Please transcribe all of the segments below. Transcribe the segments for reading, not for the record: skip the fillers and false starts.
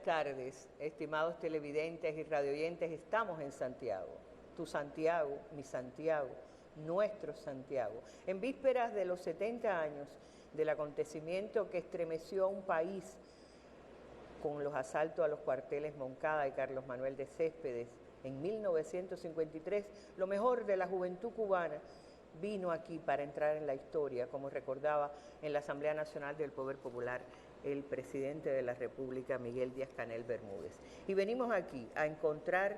tardes, estimados televidentes y radioyentes. Estamos en Santiago, tu Santiago, mi Santiago, nuestro Santiago, en vísperas de los 70 años del acontecimiento que estremeció a un país con los asaltos a los cuarteles Moncada y Carlos Manuel de Céspedes en 1953. Lo mejor de la juventud cubana vino aquí para entrar en la historia, como recordaba en la Asamblea Nacional del Poder Popular el presidente de la República, Miguel Díaz-Canel Bermúdez. Y venimos aquí a encontrar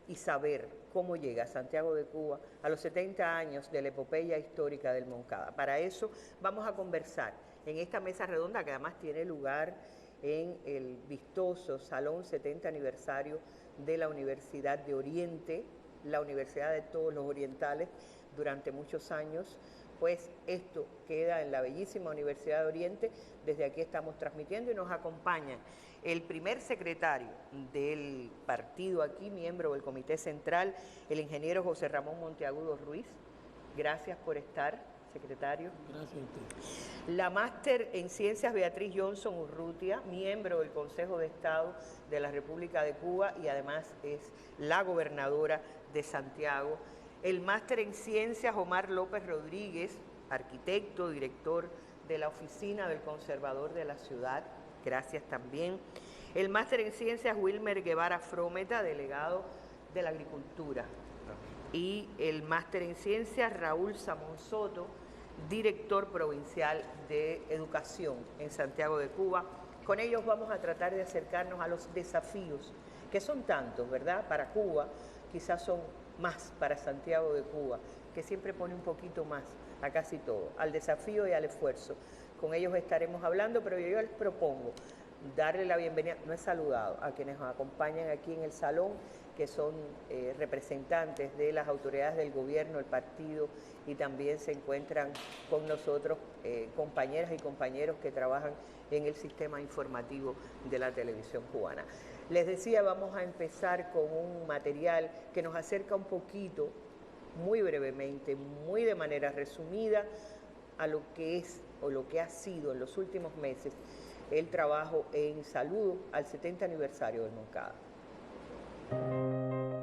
y saber cómo llega Santiago de Cuba a los 70 años de la epopeya histórica del Moncada. Para eso vamos a conversar en esta mesa redonda que además tiene lugar en el vistoso Salón 70 Aniversario de la Universidad de Oriente, la Universidad de todos los orientales, durante muchos años. Pues esto queda en la bellísima Universidad de Oriente. Desde aquí estamos transmitiendo y nos acompaña el primer secretario del partido aquí, miembro del Comité Central, el ingeniero José Ramón Monteagudo Ruiz. Gracias por estar, secretario. Gracias a usted. La máster en Ciencias Beatriz Johnson Urrutia, miembro del Consejo de Estado de la República de Cuba y además es la gobernadora de Santiago. El máster en Ciencias Omar López Rodríguez, arquitecto, director de la Oficina del Conservador de la Ciudad. Gracias también. El máster en Ciencias Wilmer Guevara Frometa, delegado de la Agricultura. Y el máster en Ciencias Raúl Samón Soto, director provincial de Educación en Santiago de Cuba. Con ellos vamos a tratar de acercarnos a los desafíos, que son tantos, ¿verdad? Para Cuba, quizás son más para Santiago de Cuba, que siempre pone un poquito más a casi todo, al desafío y al esfuerzo. Con ellos estaremos hablando, pero yo les propongo darle la bienvenida, no he saludado a quienes nos acompañan aquí en el salón, que son representantes de las autoridades del gobierno, el partido, y también se encuentran con nosotros compañeras y compañeros que trabajan en el sistema informativo de la televisión cubana. Les decía, vamos a empezar con un material que nos acerca un poquito, muy brevemente, muy de manera resumida, a lo que es o lo que ha sido en los últimos meses el trabajo en saludo al 70 aniversario del Moncada.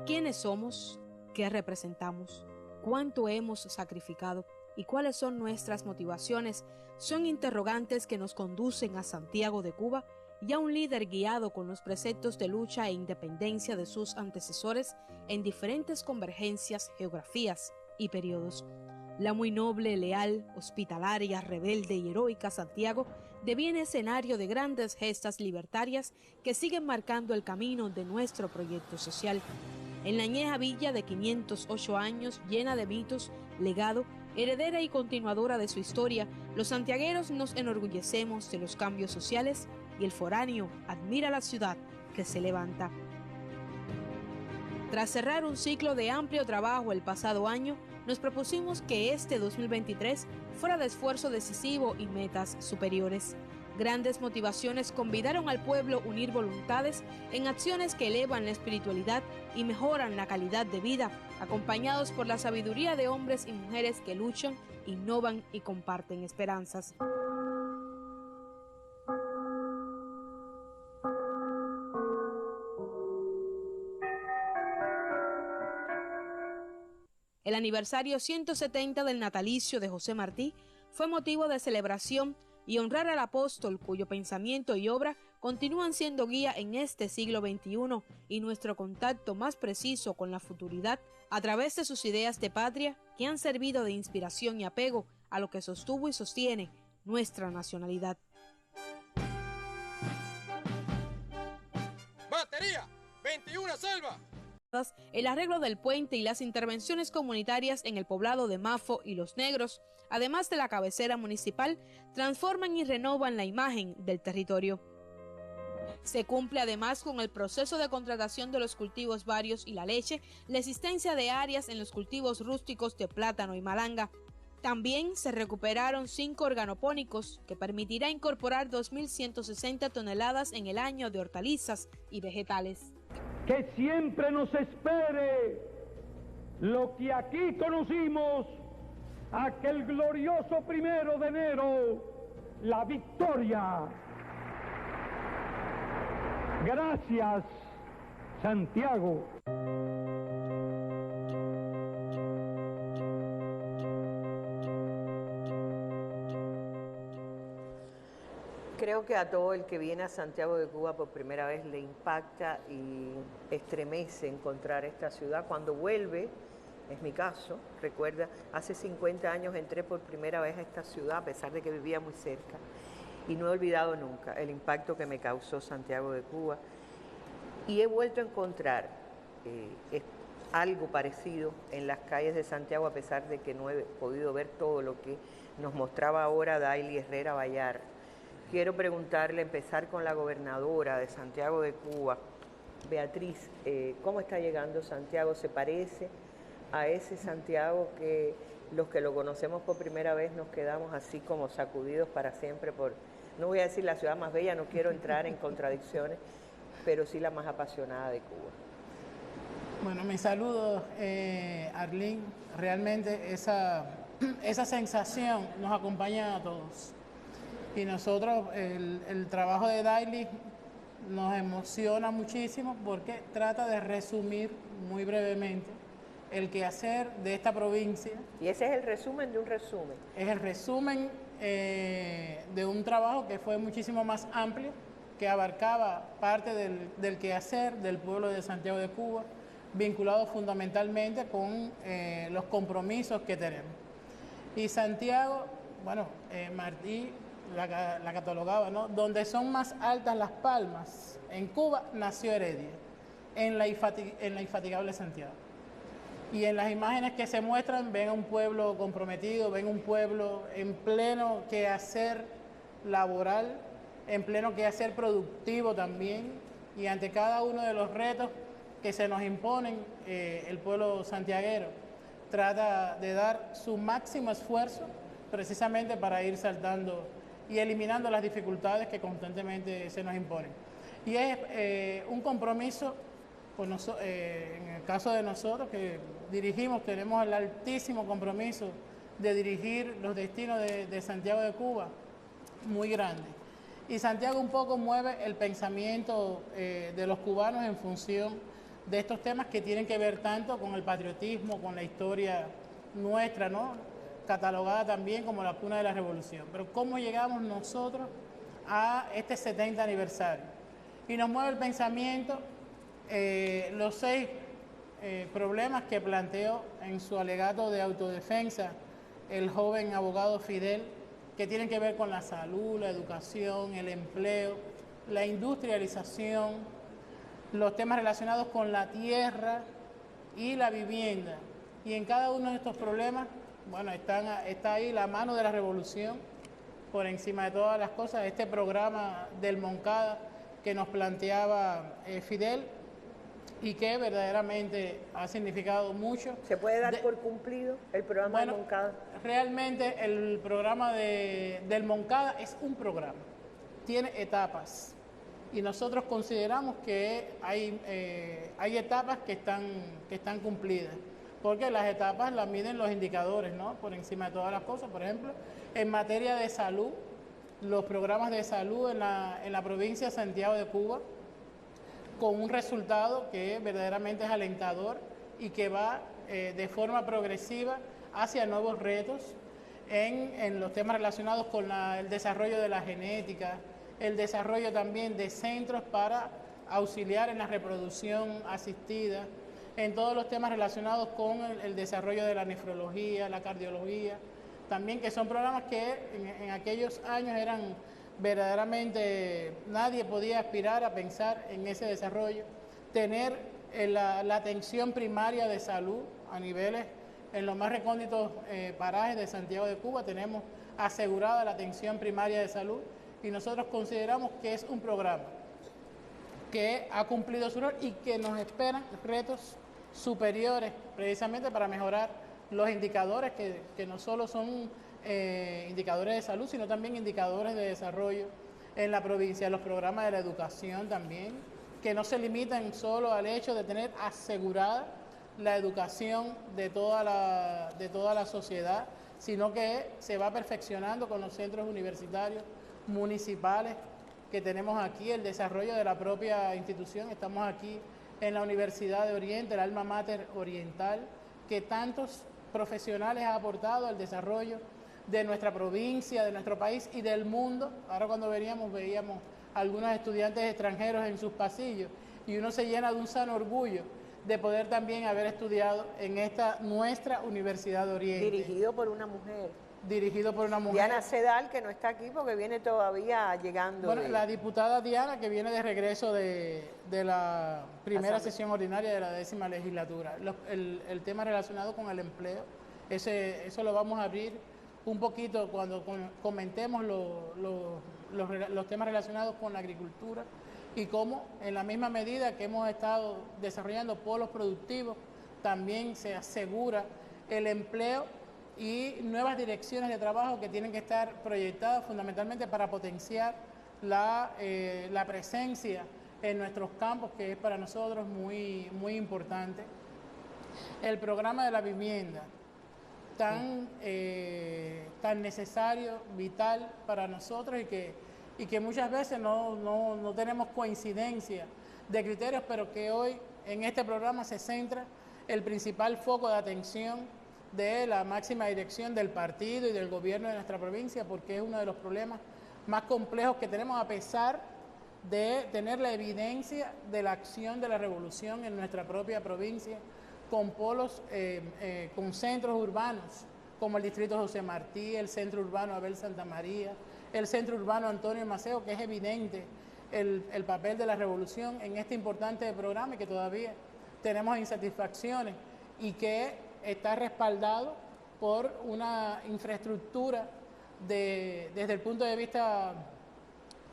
¿Quiénes somos? ¿Qué representamos? ¿Cuánto hemos sacrificado? ¿Y cuáles son nuestras motivaciones? Son interrogantes que nos conducen a Santiago de Cuba y a un líder guiado con los preceptos de lucha e independencia de sus antecesores en diferentes convergencias, geografías y periodos. La muy noble, leal, hospitalaria, rebelde y heroica Santiago deviene escenario de grandes gestas libertarias que siguen marcando el camino de nuestro proyecto social. En la añeja villa de 508 años, llena de mitos, legado, heredera y continuadora de su historia, los santiagueros nos enorgullecemos de los cambios sociales y el foráneo admira la ciudad que se levanta. Tras cerrar un ciclo de amplio trabajo el pasado año, nos propusimos que este 2023 fuera de esfuerzo decisivo y metas superiores. Grandes motivaciones convidaron al pueblo a unir voluntades en acciones que elevan la espiritualidad y mejoran la calidad de vida, acompañados por la sabiduría de hombres y mujeres que luchan, innovan y comparten esperanzas. El aniversario 170 del natalicio de José Martí fue motivo de celebración y honrar al apóstol cuyo pensamiento y obra continúan siendo guía en este siglo XXI y nuestro contacto más preciso con la futuridad a través de sus ideas de patria que han servido de inspiración y apego a lo que sostuvo y sostiene nuestra nacionalidad. ¡Batería! ¡21 salva! El arreglo del puente y las intervenciones comunitarias en el poblado de Mafo y Los Negros, además de la cabecera municipal, transforman y renovan la imagen del territorio. Se cumple además con el proceso de contratación de los cultivos varios y la leche, la existencia de áreas en los cultivos rústicos de plátano y malanga. También se recuperaron 5 organopónicos que permitirá incorporar 2.160 toneladas en el año de hortalizas y vegetales. Que siempre nos espere lo que aquí conocimos aquel glorioso 1 de enero, la victoria. Gracias, Santiago. Creo que a todo el que viene a Santiago de Cuba por primera vez le impacta y estremece encontrar esta ciudad. Cuando vuelve, es mi caso, recuerda, hace 50 años entré por primera vez a esta ciudad, a pesar de que vivía muy cerca, y no he olvidado nunca el impacto que me causó Santiago de Cuba. Y he vuelto a encontrar algo parecido en las calles de Santiago, a pesar de que no he podido ver todo lo que nos mostraba ahora Daily Herrera Bayar. Quiero preguntarle, empezar con la gobernadora de Santiago de Cuba, Beatriz, ¿cómo está llegando Santiago? ¿Se parece a ese Santiago que los que lo conocemos por primera vez nos quedamos así como sacudidos para siempre por, no voy a decir la ciudad más bella, no quiero entrar en contradicciones, pero sí la más apasionada de Cuba? Bueno, mis saludos, Arlene. Realmente esa sensación nos acompaña a todos. Y nosotros, el trabajo de Daily nos emociona muchísimo porque trata de resumir muy brevemente el quehacer de esta provincia. Y ese es el resumen de un resumen. Es el resumen de un trabajo que fue muchísimo más amplio, que abarcaba parte del quehacer del pueblo de Santiago de Cuba, vinculado fundamentalmente con los compromisos que tenemos. Y Santiago, bueno, Martí la catalogaba, ¿no? Donde son más altas las palmas, en Cuba nació Heredia, en la infatigable Santiago. Y en las imágenes que se muestran ven a un pueblo comprometido, ven un pueblo en pleno quehacer laboral, en pleno quehacer productivo también, y ante cada uno de los retos que se nos imponen, el pueblo santiaguero trata de dar su máximo esfuerzo precisamente para ir saltando y eliminando las dificultades que constantemente se nos imponen. Y es un compromiso, en el caso de nosotros que dirigimos, tenemos el altísimo compromiso de dirigir los destinos de Santiago de Cuba, muy grande. Y Santiago un poco mueve el pensamiento de los cubanos en función de estos temas que tienen que ver tanto con el patriotismo, con la historia nuestra, ¿no?, catalogada también como la cuna de la revolución. Pero ¿cómo llegamos nosotros a este 70 aniversario? Y nos mueve el pensamiento los 6 problemas que planteó en su alegato de autodefensa el joven abogado Fidel, que tienen que ver con la salud, la educación, el empleo, la industrialización, los temas relacionados con la tierra y la vivienda. Y en cada uno de estos problemas, bueno, está ahí la mano de la revolución, por encima de todas las cosas, este programa del Moncada que nos planteaba Fidel y que verdaderamente ha significado mucho. ¿Se puede dar por cumplido el programa del Moncada? Realmente el programa del Moncada es un programa, tiene etapas y nosotros consideramos que hay etapas que están cumplidas. Porque las etapas las miden los indicadores, ¿no?, por encima de todas las cosas. Por ejemplo, en materia de salud, los programas de salud en la provincia de Santiago de Cuba, con un resultado que verdaderamente es alentador y que va de forma progresiva hacia nuevos retos en los temas relacionados con el desarrollo de la genética, el desarrollo también de centros para auxiliar en la reproducción asistida, en todos los temas relacionados con el desarrollo de la nefrología, la cardiología, también que son programas que en aquellos años eran verdaderamente, nadie podía aspirar a pensar en ese desarrollo. Tener la atención primaria de salud a niveles, en los más recónditos parajes de Santiago de Cuba, tenemos asegurada la atención primaria de salud y nosotros consideramos que es un programa que ha cumplido su rol y que nos esperan retos superiores precisamente para mejorar los indicadores que no solo son indicadores de salud, sino también indicadores de desarrollo en la provincia, los programas de la educación también, que no se limitan solo al hecho de tener asegurada la educación de toda la sociedad, sino que se va perfeccionando con los centros universitarios municipales que tenemos aquí, el desarrollo de la propia institución. Estamos aquí en la Universidad de Oriente, el alma mater oriental, que tantos profesionales ha aportado al desarrollo de nuestra provincia, de nuestro país y del mundo. Ahora cuando veíamos algunos estudiantes extranjeros en sus pasillos y uno se llena de un sano orgullo de poder también haber estudiado en esta nuestra Universidad de Oriente. Dirigido por una mujer. Dirigido por una mujer. Diana Sedal, que no está aquí porque viene todavía llegando. Bueno, la diputada Diana, que viene de regreso de la primera sesión ordinaria de la 10ª legislatura. El tema relacionado con el empleo, eso lo vamos a abrir un poquito cuando comentemos los temas relacionados con la agricultura y cómo en la misma medida que hemos estado desarrollando polos productivos, también se asegura el empleo y nuevas direcciones de trabajo que tienen que estar proyectadas fundamentalmente para potenciar la presencia en nuestros campos, que es para nosotros muy, muy importante. El programa de la vivienda, tan necesario, vital para nosotros y que muchas veces no tenemos coincidencia de criterios, pero que hoy en este programa se centra el principal foco de atención de la máxima dirección del partido y del gobierno de nuestra provincia, porque es uno de los problemas más complejos que tenemos, a pesar de tener la evidencia de la acción de la revolución en nuestra propia provincia, con polos, con centros urbanos, como el distrito José Martí, el centro urbano Abel Santa María, el centro urbano Antonio Maceo, que es evidente el papel de la revolución en este importante programa y que todavía tenemos insatisfacciones y que está respaldado por una infraestructura desde el punto de vista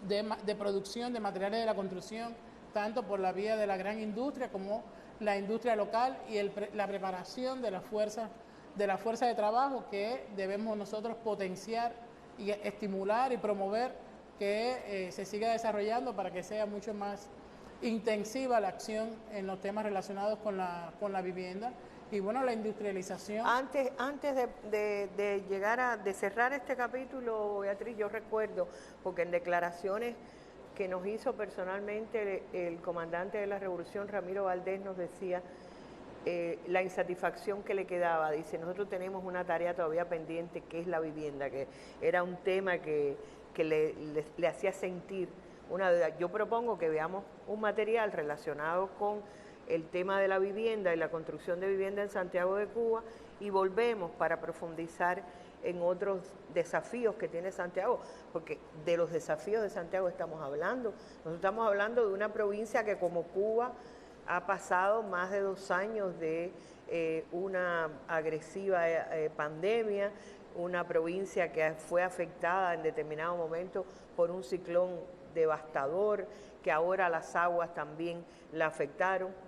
de producción de materiales de la construcción, tanto por la vía de la gran industria como la industria local y la preparación de la fuerza de trabajo que debemos nosotros potenciar y estimular y promover que se siga desarrollando para que sea mucho más intensiva la acción en los temas relacionados con la vivienda. Y bueno, la industrialización. Antes de llegar de cerrar este capítulo, Beatriz, yo recuerdo, porque en declaraciones que nos hizo personalmente el comandante de la Revolución, Ramiro Valdés, nos decía la insatisfacción que le quedaba. Dice, nosotros tenemos una tarea todavía pendiente, que es la vivienda, que era un tema que le hacía sentir una deuda. Yo propongo que veamos un material relacionado con el tema de la vivienda y la construcción de vivienda en Santiago de Cuba y volvemos para profundizar en otros desafíos que tiene Santiago, porque de los desafíos de Santiago estamos hablando. Nosotros estamos hablando de una provincia que como Cuba ha pasado más de 2 años de una agresiva pandemia, una provincia que fue afectada en determinado momento por un ciclón devastador, que ahora las aguas también la afectaron.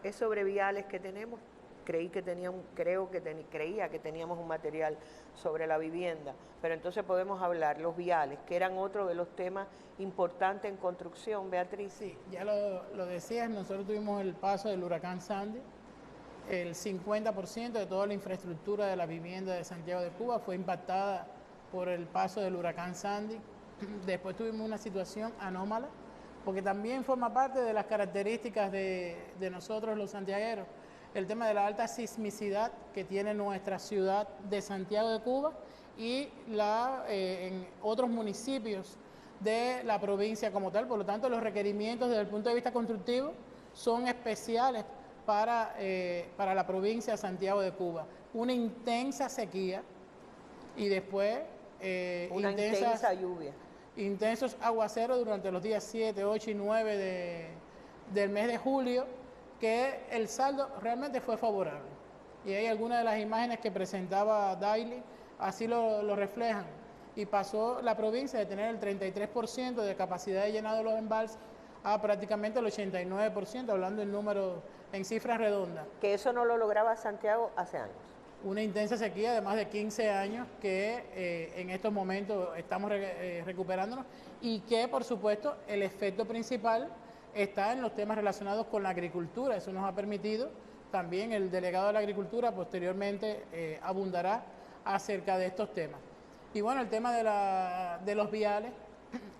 Es sobre viales que tenemos. Creía que teníamos un material sobre la vivienda, pero entonces podemos hablar, los viales, que eran otro de los temas importantes en construcción, Beatriz. Sí, ya lo decías, nosotros tuvimos el paso del huracán Sandy, el 50% de toda la infraestructura de la vivienda de Santiago de Cuba fue impactada por el paso del huracán Sandy. Después tuvimos una situación anómala, porque también forma parte de las características de nosotros los santiagueros, el tema de la alta sismicidad que tiene nuestra ciudad de Santiago de Cuba y en otros municipios de la provincia como tal. Por lo tanto, los requerimientos desde el punto de vista constructivo son especiales para la provincia de Santiago de Cuba. Una intensa sequía y después una intensa lluvia. Intensos aguaceros durante los días 7, 8 y 9 del mes de julio, que el saldo realmente fue favorable. Y hay algunas de las imágenes que presentaba Daily, así lo reflejan. Y pasó la provincia de tener el 33% de capacidad de llenado de los embalses a prácticamente el 89%, hablando en cifras redondas. Que eso no lo lograba Santiago hace años. Una intensa sequía de más de 15 años que en estos momentos estamos recuperándonos y que, por supuesto, el efecto principal está en los temas relacionados con la agricultura. Eso nos ha permitido, también el delegado de la agricultura posteriormente abundará acerca de estos temas. Y bueno, el tema de los viales,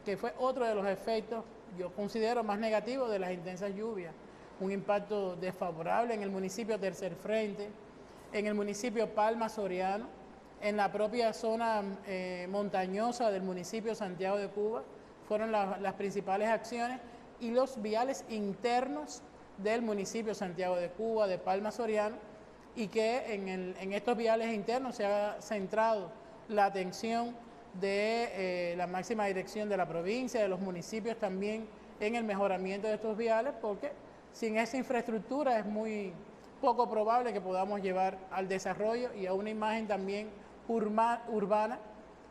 que fue otro de los efectos, yo considero más negativos, de las intensas lluvias. Un impacto desfavorable en el municipio Tercer Frente, en el municipio Palma Soriano, en la propia zona montañosa del municipio Santiago de Cuba, fueron las principales acciones, y los viales internos del municipio Santiago de Cuba, de Palma Soriano, y que en estos viales internos se ha centrado la atención de la máxima dirección de la provincia, de los municipios también, en el mejoramiento de estos viales, porque sin esa infraestructura es muy poco probable que podamos llevar al desarrollo y a una imagen también urbana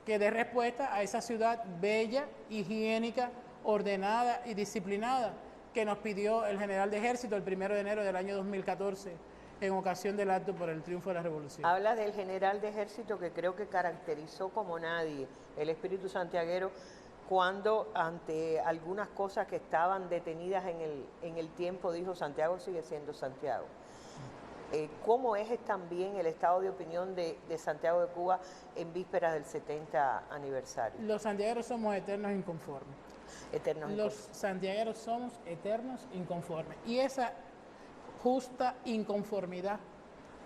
que dé respuesta a esa ciudad bella, higiénica, ordenada y disciplinada que nos pidió el general de ejército el 1 de enero del año 2014 en ocasión del acto por el triunfo de la revolución. Habla del general de ejército que creo que caracterizó como nadie el espíritu santiaguero cuando ante algunas cosas que estaban detenidas en el tiempo dijo: Santiago sigue siendo Santiago. ¿Cómo es también el estado de opinión de Santiago de Cuba en vísperas del 70 aniversario? Los santiagueros somos eternos inconformes. Los santiagueros somos eternos inconformes. Y esa justa inconformidad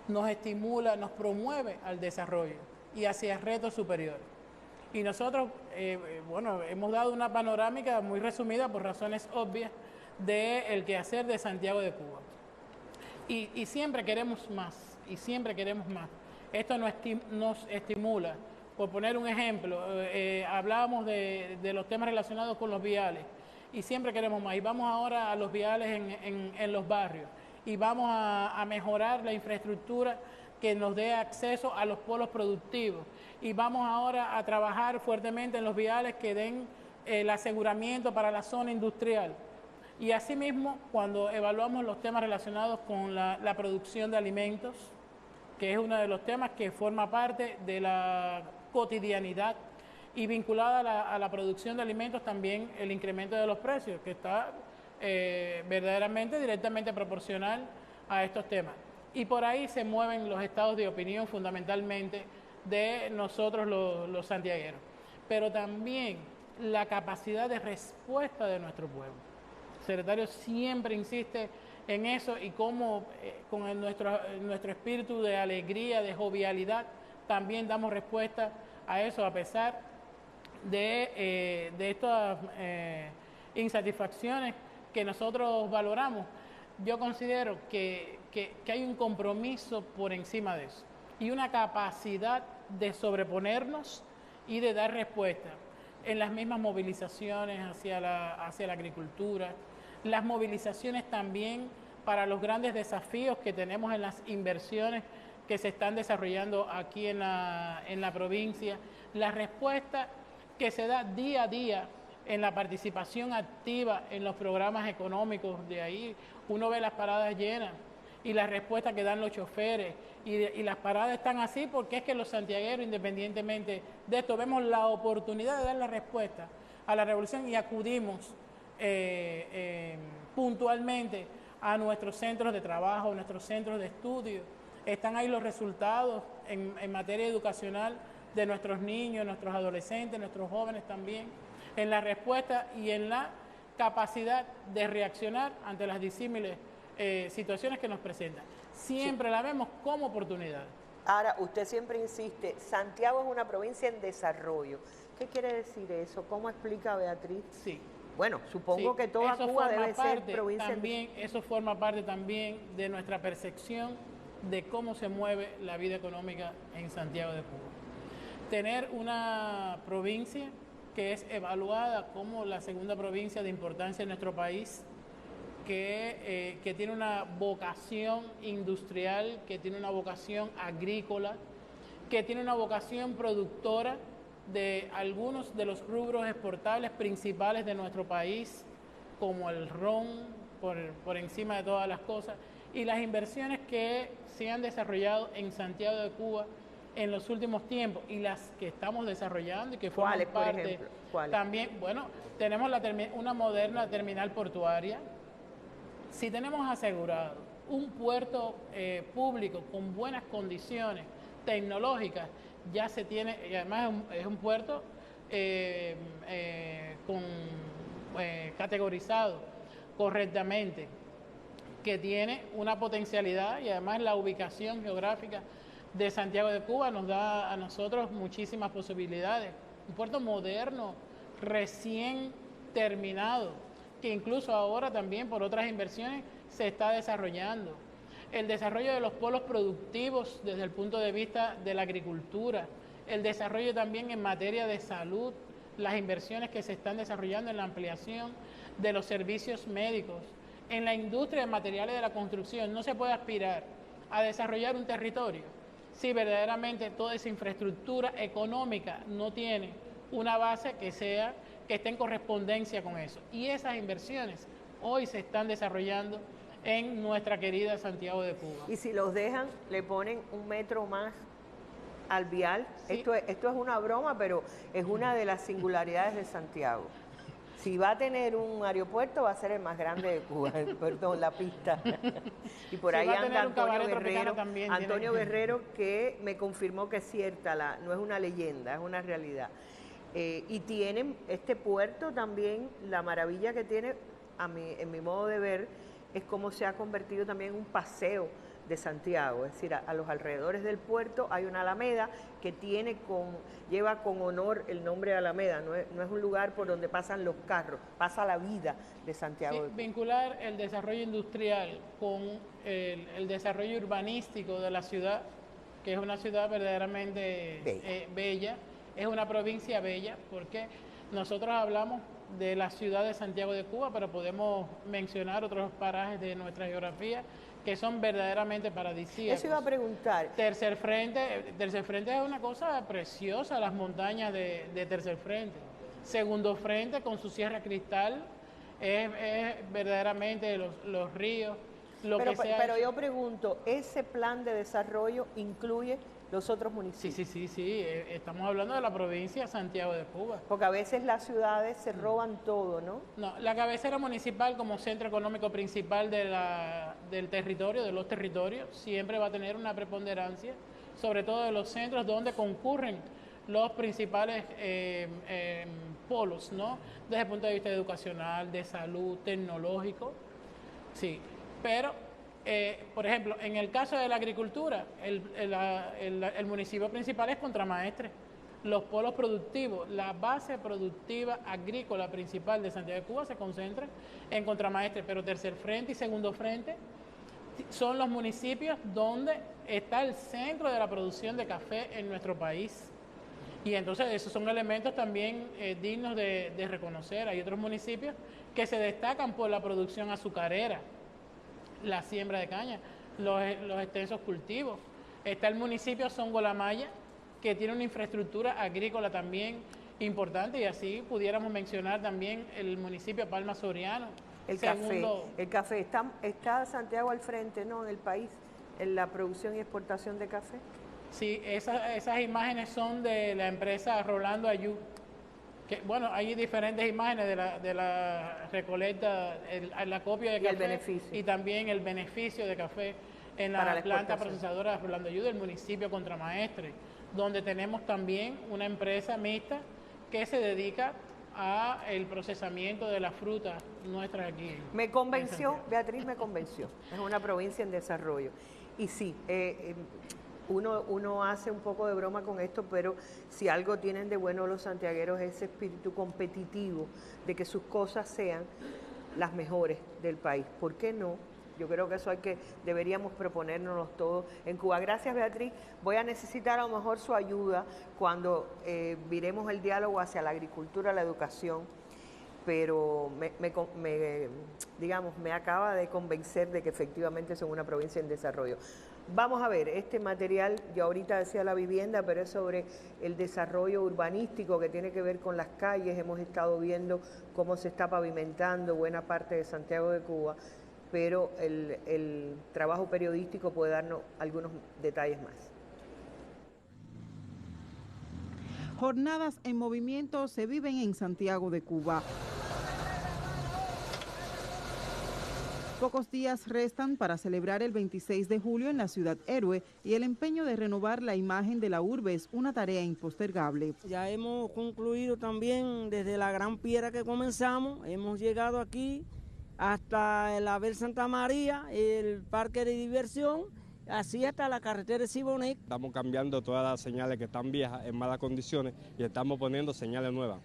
nos estimula, nos promueve al desarrollo y hacia retos superiores. Y nosotros, hemos dado una panorámica muy resumida por razones obvias del quehacer de Santiago de Cuba. Y siempre queremos más, y siempre queremos más. Esto nos estimula. Por poner un ejemplo, hablábamos de los temas relacionados con los viales, y siempre queremos más. Y vamos ahora a los viales en los barrios, y vamos a mejorar la infraestructura que nos dé acceso a los polos productivos. Y vamos ahora a trabajar fuertemente en los viales que den el aseguramiento para la zona industrial. Y asimismo, cuando evaluamos los temas relacionados con la producción de alimentos, que es uno de los temas que forma parte de la cotidianidad, y vinculada a la producción de alimentos también el incremento de los precios, que está verdaderamente directamente proporcional a estos temas. Y por ahí se mueven los estados de opinión fundamentalmente de nosotros los santiagueros, pero también la capacidad de respuesta de nuestro pueblo. El secretario siempre insiste en eso, y cómo con nuestro espíritu de alegría, de jovialidad, también damos respuesta a eso, a pesar de estas insatisfacciones que nosotros valoramos. Yo considero que hay un compromiso por encima de eso y una capacidad de sobreponernos y de dar respuesta en las mismas movilizaciones hacia la agricultura, las movilizaciones también para los grandes desafíos que tenemos en las inversiones que se están desarrollando aquí en la provincia, la respuesta que se da día a día en la participación activa en los programas económicos. De ahí uno ve las paradas llenas y la respuesta que dan los choferes, y las paradas están así porque es que los santiagueros, independientemente de esto, vemos la oportunidad de dar la respuesta a la revolución y acudimos puntualmente a nuestros centros de trabajo, a nuestros centros de estudio. Están ahí los resultados en materia educacional de nuestros niños, nuestros adolescentes, nuestros jóvenes también, en la respuesta y en la capacidad de reaccionar ante las disímiles situaciones que nos presentan. Siempre la vemos como oportunidad. Ahora, usted siempre insiste, Santiago es una provincia en desarrollo. ¿Qué quiere decir eso? ¿Cómo explica Beatriz? Sí. Bueno, supongo que toda Cuba debe ser provincia también, eso forma parte también de nuestra percepción de cómo se mueve la vida económica en Santiago de Cuba. Tener una provincia que es evaluada como la segunda provincia de importancia en nuestro país, que tiene una vocación industrial, que tiene una vocación agrícola, que tiene una vocación productora de algunos de los rubros exportables principales de nuestro país, como el ron, por encima de todas las cosas, y las inversiones que se han desarrollado en Santiago de Cuba en los últimos tiempos, y las que estamos desarrollando y que forman ¿Cuáles, por parte ejemplo? ¿Cuáles? También, bueno, tenemos una moderna terminal portuaria. Si tenemos asegurado un puerto público con buenas condiciones tecnológicas, ya se tiene, y además es un puerto categorizado correctamente, que tiene una potencialidad, y además la ubicación geográfica de Santiago de Cuba nos da a nosotros muchísimas posibilidades. Un puerto moderno, recién terminado, que incluso ahora también por otras inversiones se está desarrollando. El desarrollo de los polos productivos desde el punto de vista de la agricultura, el desarrollo también en materia de salud, las inversiones que se están desarrollando en la ampliación de los servicios médicos, en la industria de materiales de la construcción. No se puede aspirar a desarrollar un territorio si verdaderamente toda esa infraestructura económica no tiene una base que esté en correspondencia con eso. Y esas inversiones hoy se están desarrollando en nuestra querida Santiago de Cuba. Y si los dejan, le ponen 1 metro más al vial. Sí. Esto es una broma, pero es una de las singularidades de Santiago. Si va a tener un aeropuerto, va a ser el más grande de Cuba, perdón, la pista. Y por ahí anda Antonio Guerrero, que me confirmó que es cierta, no es una leyenda, es una realidad. Y tienen este puerto también, la maravilla que tiene, en mi modo de ver, es cómo se ha convertido también en un paseo de Santiago, es decir, a los alrededores del puerto hay una alameda que lleva con honor el nombre de Alameda, no es un lugar por donde pasan los carros, pasa la vida de Santiago. Sí, vincular el desarrollo industrial con el desarrollo urbanístico de la ciudad, que es una ciudad verdaderamente bella, es una provincia bella, porque nosotros hablamos de la ciudad de Santiago de Cuba, pero podemos mencionar otros parajes de nuestra geografía que son verdaderamente paradisíacos. Eso iba a preguntar. Tercer Frente es una cosa preciosa, las montañas de Tercer Frente. Segundo Frente con su Sierra Cristal es verdaderamente los ríos. Pero yo pregunto, ¿ese plan de desarrollo incluye los otros municipios? Sí, estamos hablando de la provincia de Santiago de Cuba. Porque a veces las ciudades se roban todo, ¿no? No, la cabecera municipal como centro económico principal del territorio, de los territorios, siempre va a tener una preponderancia, sobre todo de los centros donde concurren los principales polos, ¿no? Desde el punto de vista educacional, de salud, tecnológico, sí. Pero, por ejemplo, en el caso de la agricultura, el municipio principal es Contramaestre. Los polos productivos, la base productiva agrícola principal de Santiago de Cuba se concentra en Contramaestre, pero Tercer Frente y Segundo Frente son los municipios donde está el centro de la producción de café en nuestro país. Y entonces esos son elementos también dignos de reconocer. Hay otros municipios que se destacan por la producción azucarera, la siembra de caña, los extensos cultivos. Está el municipio Songolamaya, que tiene una infraestructura agrícola también importante, y así pudiéramos mencionar también el municipio Palma Soriano. El café. ¿Está Santiago al frente, no, en el país, en la producción y exportación de café? Sí, esas imágenes son de la empresa Rolando Ayú. Bueno, hay diferentes imágenes de la recolecta, la copia de café y también el beneficio de café en la planta procesadora de Rolando Ayú del municipio Contramaestre, donde tenemos también una empresa mixta que se dedica a el procesamiento de las frutas nuestras aquí. Me convenció, Beatriz me convenció. Es una provincia en desarrollo. Y sí, uno hace un poco de broma con esto, pero si algo tienen de bueno los santiagueros es ese espíritu competitivo de que sus cosas sean las mejores del país. ¿Por qué no? Yo creo que eso deberíamos proponérnoslo todos en Cuba. Gracias, Beatriz. Voy a necesitar a lo mejor su ayuda cuando viremos el diálogo hacia la agricultura, la educación, pero me acaba de convencer de que efectivamente son una provincia en desarrollo. Vamos a ver, este material, yo ahorita decía la vivienda, pero es sobre el desarrollo urbanístico que tiene que ver con las calles. Hemos estado viendo cómo se está pavimentando buena parte de Santiago de Cuba, pero el trabajo periodístico puede darnos algunos detalles más. Jornadas en movimiento se viven en Santiago de Cuba. Pocos días restan para celebrar el 26 de julio en la Ciudad Héroe y el empeño de renovar la imagen de la urbe es una tarea impostergable. Ya hemos concluido también desde la Gran Piedra que comenzamos, hemos llegado aquí hasta el Abel Santa María, el parque de diversión, así hasta la carretera de Siboney. Estamos cambiando todas las señales que están viejas en malas condiciones y estamos poniendo señales nuevas,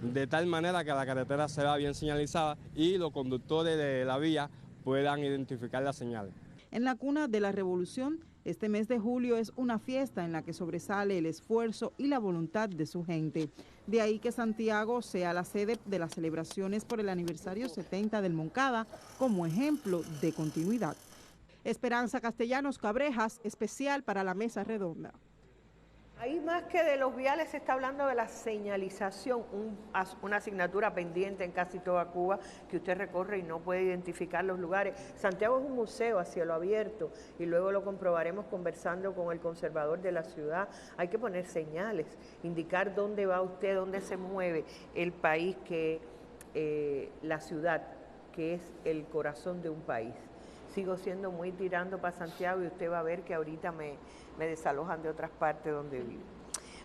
de tal manera que la carretera se vea bien señalizada y los conductores de la vía puedan identificar las señales. En la cuna de la revolución, este mes de julio es una fiesta en la que sobresale el esfuerzo y la voluntad de su gente. De ahí que Santiago sea la sede de las celebraciones por el aniversario 70 del Moncada como ejemplo de continuidad. Esperanza Castellanos Cabrejas, especial para la Mesa Redonda. Ahí más que de los viales se está hablando de la señalización, una asignatura pendiente en casi toda Cuba que usted recorre y no puede identificar los lugares. Santiago es un museo a cielo abierto y luego lo comprobaremos conversando con el conservador de la ciudad. Hay que poner señales, indicar dónde va usted, dónde se mueve el país, la ciudad, que es el corazón de un país. Sigo siendo muy tirando para Santiago y usted va a ver que ahorita me desalojan de otras partes donde vivo.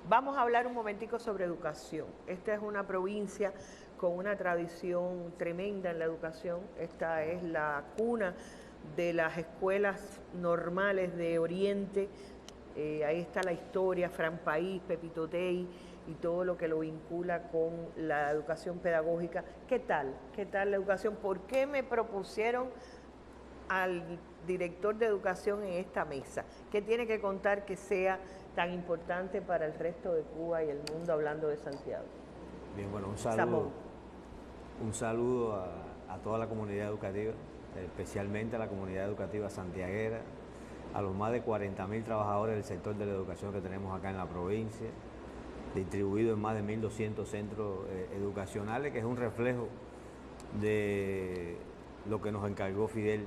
Vamos a hablar un momentico sobre educación. Esta es una provincia con una tradición tremenda en la educación. Esta es la cuna de las escuelas normales de Oriente. Ahí está la historia, Fran País, Pepito Tey y todo lo que lo vincula con la educación pedagógica. ¿Qué tal? ¿Qué tal la educación? ¿Por qué me propusieron al director de educación en esta mesa? ¿Qué tiene que contar que sea tan importante para el resto de Cuba y el mundo, hablando de Santiago? Bien, bueno, un saludo a toda la comunidad educativa, especialmente a la comunidad educativa santiaguera, a los más de 40.000 trabajadores del sector de la educación que tenemos acá en la provincia, distribuidos en más de 1.200 centros educacionales, que es un reflejo de lo que nos encargó Fidel.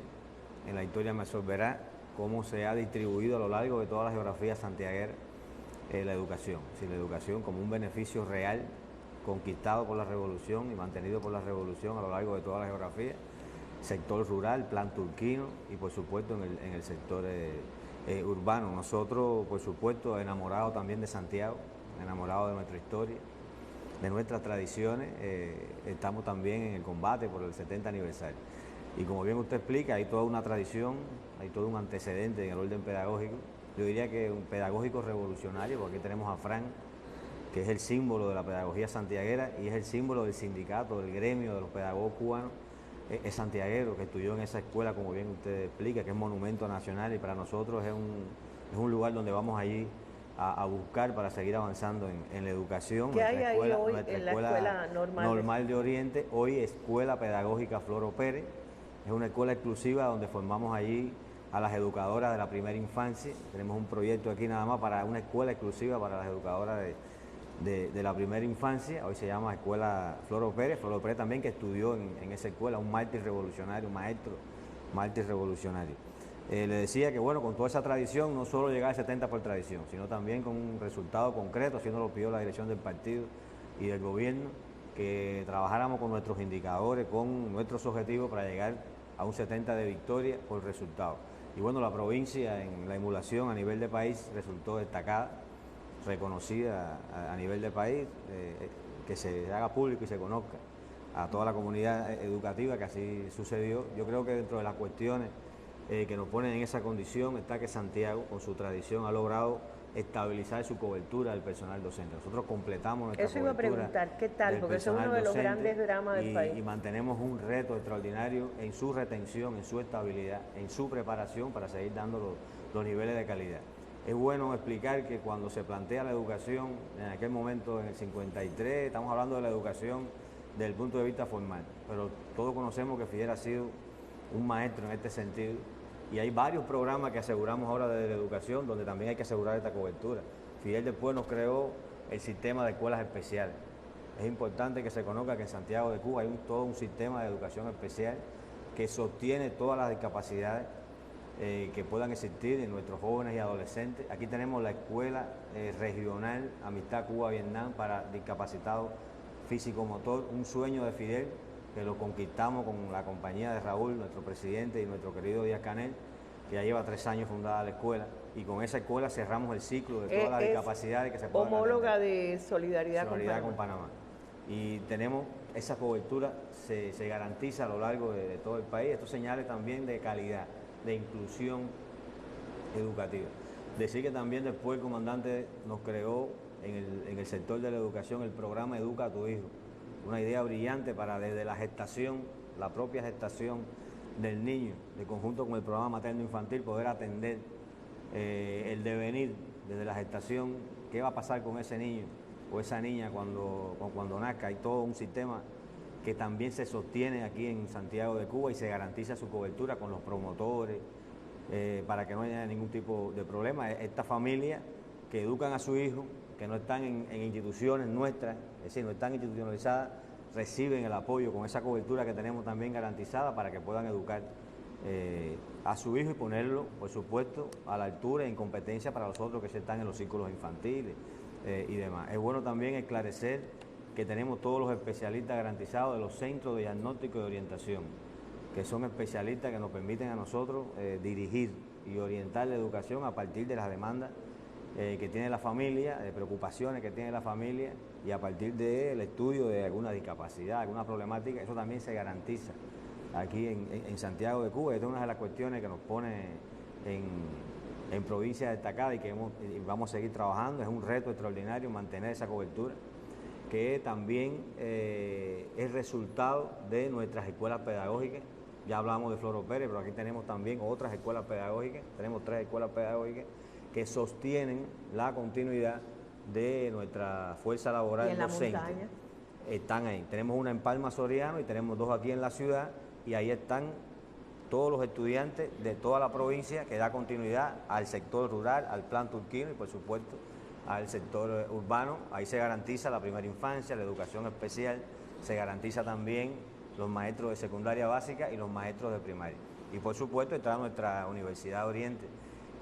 En la historia me verá cómo se ha distribuido a lo largo de toda la geografía santiaguera la educación. La educación como un beneficio real, conquistado por la revolución y mantenido por la revolución a lo largo de toda la geografía. Sector rural, plan turquino y por supuesto en el sector urbano. Nosotros, por supuesto, enamorados también de Santiago, enamorados de nuestra historia, de nuestras tradiciones, estamos también en el combate por el 70 aniversario. Y como bien usted explica, hay toda una tradición, hay todo un antecedente en el orden pedagógico. Yo diría que un pedagógico revolucionario, porque aquí tenemos a Fran, que es el símbolo de la pedagogía santiaguera y es el símbolo del sindicato, del gremio de los pedagogos cubanos. Es santiaguero, que estudió en esa escuela, como bien usted explica, que es monumento nacional y para nosotros es un lugar donde vamos allí a buscar para seguir avanzando en la educación. ¿Qué hay ahí hoy en la escuela normal de Oriente? Hoy Escuela Pedagógica Floro Pérez. Es una escuela exclusiva donde formamos allí a las educadoras de la primera infancia. Tenemos un proyecto aquí nada más para una escuela exclusiva para las educadoras de la primera infancia. Hoy se llama Escuela Floro Pérez. Floro Pérez también, que estudió en esa escuela, un mártir revolucionario, un maestro mártir revolucionario. Le decía que bueno, con toda esa tradición, no solo llegar al 70 por tradición, sino también con un resultado concreto, así nos lo pidió la dirección del partido y del gobierno, que trabajáramos con nuestros indicadores, con nuestros objetivos para llegar a un 70 de victoria por resultado. Y bueno, la provincia en la emulación a nivel de país resultó destacada, reconocida a nivel de país, que se haga público y se conozca a toda la comunidad educativa que así sucedió. Yo creo que dentro de las cuestiones que nos ponen en esa condición está que Santiago, con su tradición, ha logrado estabilizar su cobertura del personal docente. Nosotros completamos nuestra cobertura. Eso iba a preguntar, ¿qué tal? Porque eso es uno de los grandes dramas del país. Y mantenemos un reto extraordinario en su retención, en su estabilidad, en su preparación para seguir dando los niveles de calidad. Es bueno explicar que cuando se plantea la educación, en aquel momento, en el 53, estamos hablando de la educación desde el punto de vista formal, pero todos conocemos que Fidel ha sido un maestro en este sentido. Y hay varios programas que aseguramos ahora de la educación donde también hay que asegurar esta cobertura. Fidel después nos creó el sistema de escuelas especiales. Es importante que se conozca que en Santiago de Cuba hay todo un sistema de educación especial que sostiene todas las discapacidades que puedan existir en nuestros jóvenes y adolescentes. Aquí tenemos la escuela regional Amistad Cuba-Vietnam para discapacitados físico-motor, un sueño de Fidel que lo conquistamos con la compañía de Raúl, nuestro presidente, y nuestro querido Díaz Canel, que ya lleva 3 años fundada la escuela, y con esa escuela cerramos el ciclo de todas las discapacidades que se pueden homóloga atender. de Solidaridad con Panamá. Y tenemos esa cobertura, se garantiza a lo largo de todo el país. Esto señales también de calidad, de inclusión educativa. Decir que también después el comandante nos creó en el sector de la educación el programa Educa a tu Hijo, una idea brillante para desde la gestación, la propia gestación del niño, de conjunto con el programa materno infantil, poder atender el devenir desde la gestación, qué va a pasar con ese niño o esa niña cuando nazca. Hay todo un sistema que también se sostiene aquí en Santiago de Cuba y se garantiza su cobertura con los promotores, para que no haya ningún tipo de problema. Estas familias que educan a su hijo, que no están en instituciones nuestras, es decir, no están institucionalizadas, reciben el apoyo con esa cobertura que tenemos también garantizada para que puedan educar a su hijo y ponerlo, por supuesto, a la altura y en competencia para los otros que se están en los círculos infantiles y demás. Es bueno también esclarecer que tenemos todos los especialistas garantizados de los centros de diagnóstico y de orientación, que son especialistas que nos permiten a nosotros dirigir y orientar la educación a partir de las demandas que tiene la familia, de preocupaciones que tiene la familia y a partir del estudio de alguna discapacidad, alguna problemática. Eso también se garantiza aquí en Santiago de Cuba. Esta es una de las cuestiones que nos pone en provincias destacadas y que vamos a seguir trabajando. Es un reto extraordinario mantener esa cobertura, que también es resultado de nuestras escuelas pedagógicas. Ya hablamos de Floro Pérez, pero aquí tenemos también otras escuelas pedagógicas, tenemos 3 escuelas pedagógicas que sostienen la continuidad de nuestra fuerza laboral docente. ¿Y en la montaña? Están ahí. Tenemos una en Palma Soriano y tenemos 2 aquí en la ciudad, y ahí están todos los estudiantes de toda la provincia, que da continuidad al sector rural, al plan turquino y por supuesto al sector urbano. Ahí se garantiza la primera infancia, la educación especial, se garantiza también los maestros de secundaria básica y los maestros de primaria. Y por supuesto está nuestra Universidad de Oriente,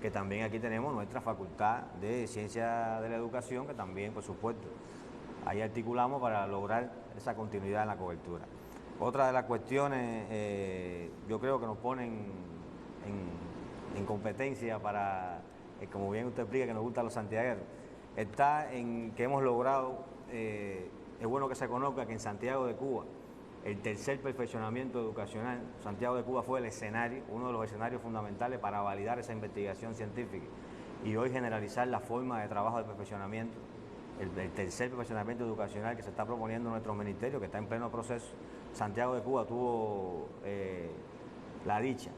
que también aquí tenemos nuestra Facultad de Ciencia de la Educación, que también, por supuesto, ahí articulamos para lograr esa continuidad en la cobertura. Otra de las cuestiones, yo creo que nos ponen en competencia para, como bien usted explica, que nos gustan los santiagueros, está en que hemos logrado, es bueno que se conozca que en Santiago de Cuba, el tercer perfeccionamiento educacional, Santiago de Cuba fue el escenario, uno de los escenarios fundamentales para validar esa investigación científica y hoy generalizar la forma de trabajo de perfeccionamiento, el tercer perfeccionamiento educacional que se está proponiendo en nuestro ministerio, que está en pleno proceso. Santiago de Cuba tuvo la dicha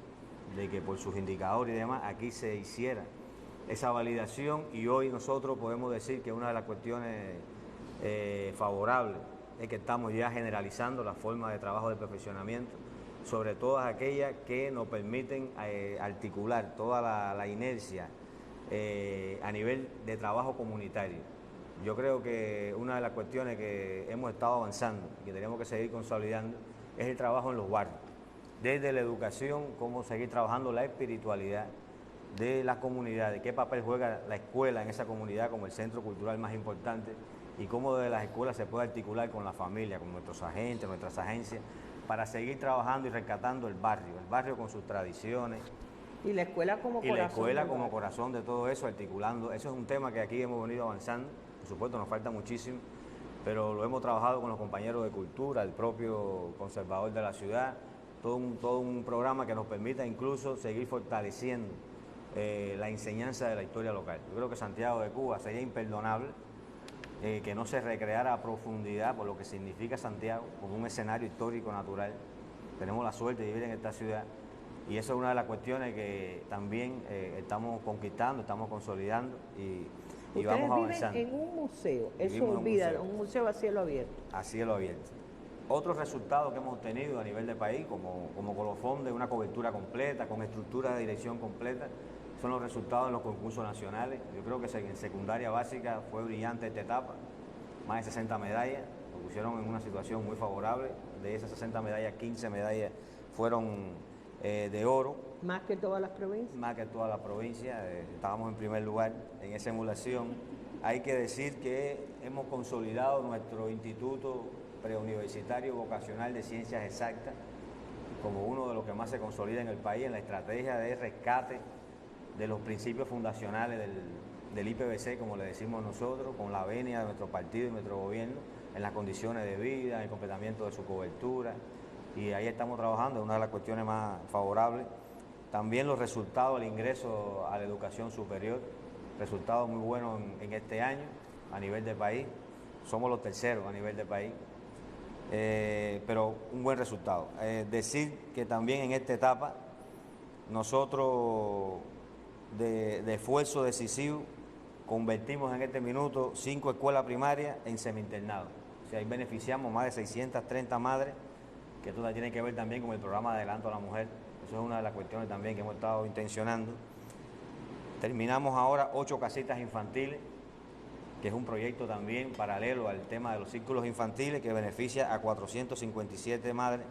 de que por sus indicadores y demás aquí se hiciera esa validación, y hoy nosotros podemos decir que una de las cuestiones favorables es que estamos ya generalizando la forma de trabajo de perfeccionamiento, sobre todas aquellas que nos permiten articular toda la inercia a nivel de trabajo comunitario. Yo creo que una de las cuestiones que hemos estado avanzando y que tenemos que seguir consolidando es el trabajo en los barrios. Desde la educación, cómo seguir trabajando la espiritualidad de las comunidades, qué papel juega la escuela en esa comunidad como el centro cultural más importante, y cómo desde las escuelas se puede articular con la familia, con nuestros agentes, nuestras agencias, para seguir trabajando y rescatando el barrio con sus tradiciones. Y la escuela como corazón. Y la escuela como corazón de todo eso, articulando. Eso es un tema que aquí hemos venido avanzando. Por supuesto, nos falta muchísimo, pero lo hemos trabajado con los compañeros de cultura, el propio conservador de la ciudad, todo un programa que nos permita incluso seguir fortaleciendo la enseñanza de la historia local. Yo creo que Santiago de Cuba sería imperdonable que no se recreara a profundidad por lo que significa Santiago como un escenario histórico natural. Tenemos la suerte de vivir en esta ciudad y eso es una de las cuestiones que también estamos conquistando, estamos consolidando y vamos avanzando. Ustedes viven en un museo, eso olvida, un museo a cielo abierto. A cielo abierto. Otros resultados que hemos obtenido a nivel de país, como colofón de una cobertura completa, con estructura de dirección completa, son los resultados de los concursos nacionales. Yo creo que en secundaria básica fue brillante esta etapa, más de 60 medallas, nos pusieron en una situación muy favorable. De esas 60 medallas, 15 medallas fueron de oro. ¿Más que todas las provincias? Más que todas las provincias, estábamos en primer lugar en esa emulación. Hay que decir que hemos consolidado nuestro instituto preuniversitario vocacional de ciencias exactas como uno de los que más se consolida en el país en la estrategia de rescate de los principios fundacionales del IPVC, como le decimos nosotros, con la venia de nuestro partido y nuestro gobierno, en las condiciones de vida, en el completamiento de su cobertura, y ahí estamos trabajando, es una de las cuestiones más favorables. También los resultados del ingreso a la educación superior, resultados muy buenos en este año a nivel de país, somos los terceros a nivel de país, pero un buen resultado. Decir que también en esta etapa nosotros de esfuerzo decisivo convertimos en este minuto 5 escuelas primarias en semi-internados. O sea, ahí beneficiamos más de 630 madres, que esto tiene que ver también con el programa de Adelanto a la Mujer. Eso es una de las cuestiones también que hemos estado intencionando. Terminamos ahora 8 casitas infantiles, que es un proyecto también paralelo al tema de los círculos infantiles que beneficia a 457 madres.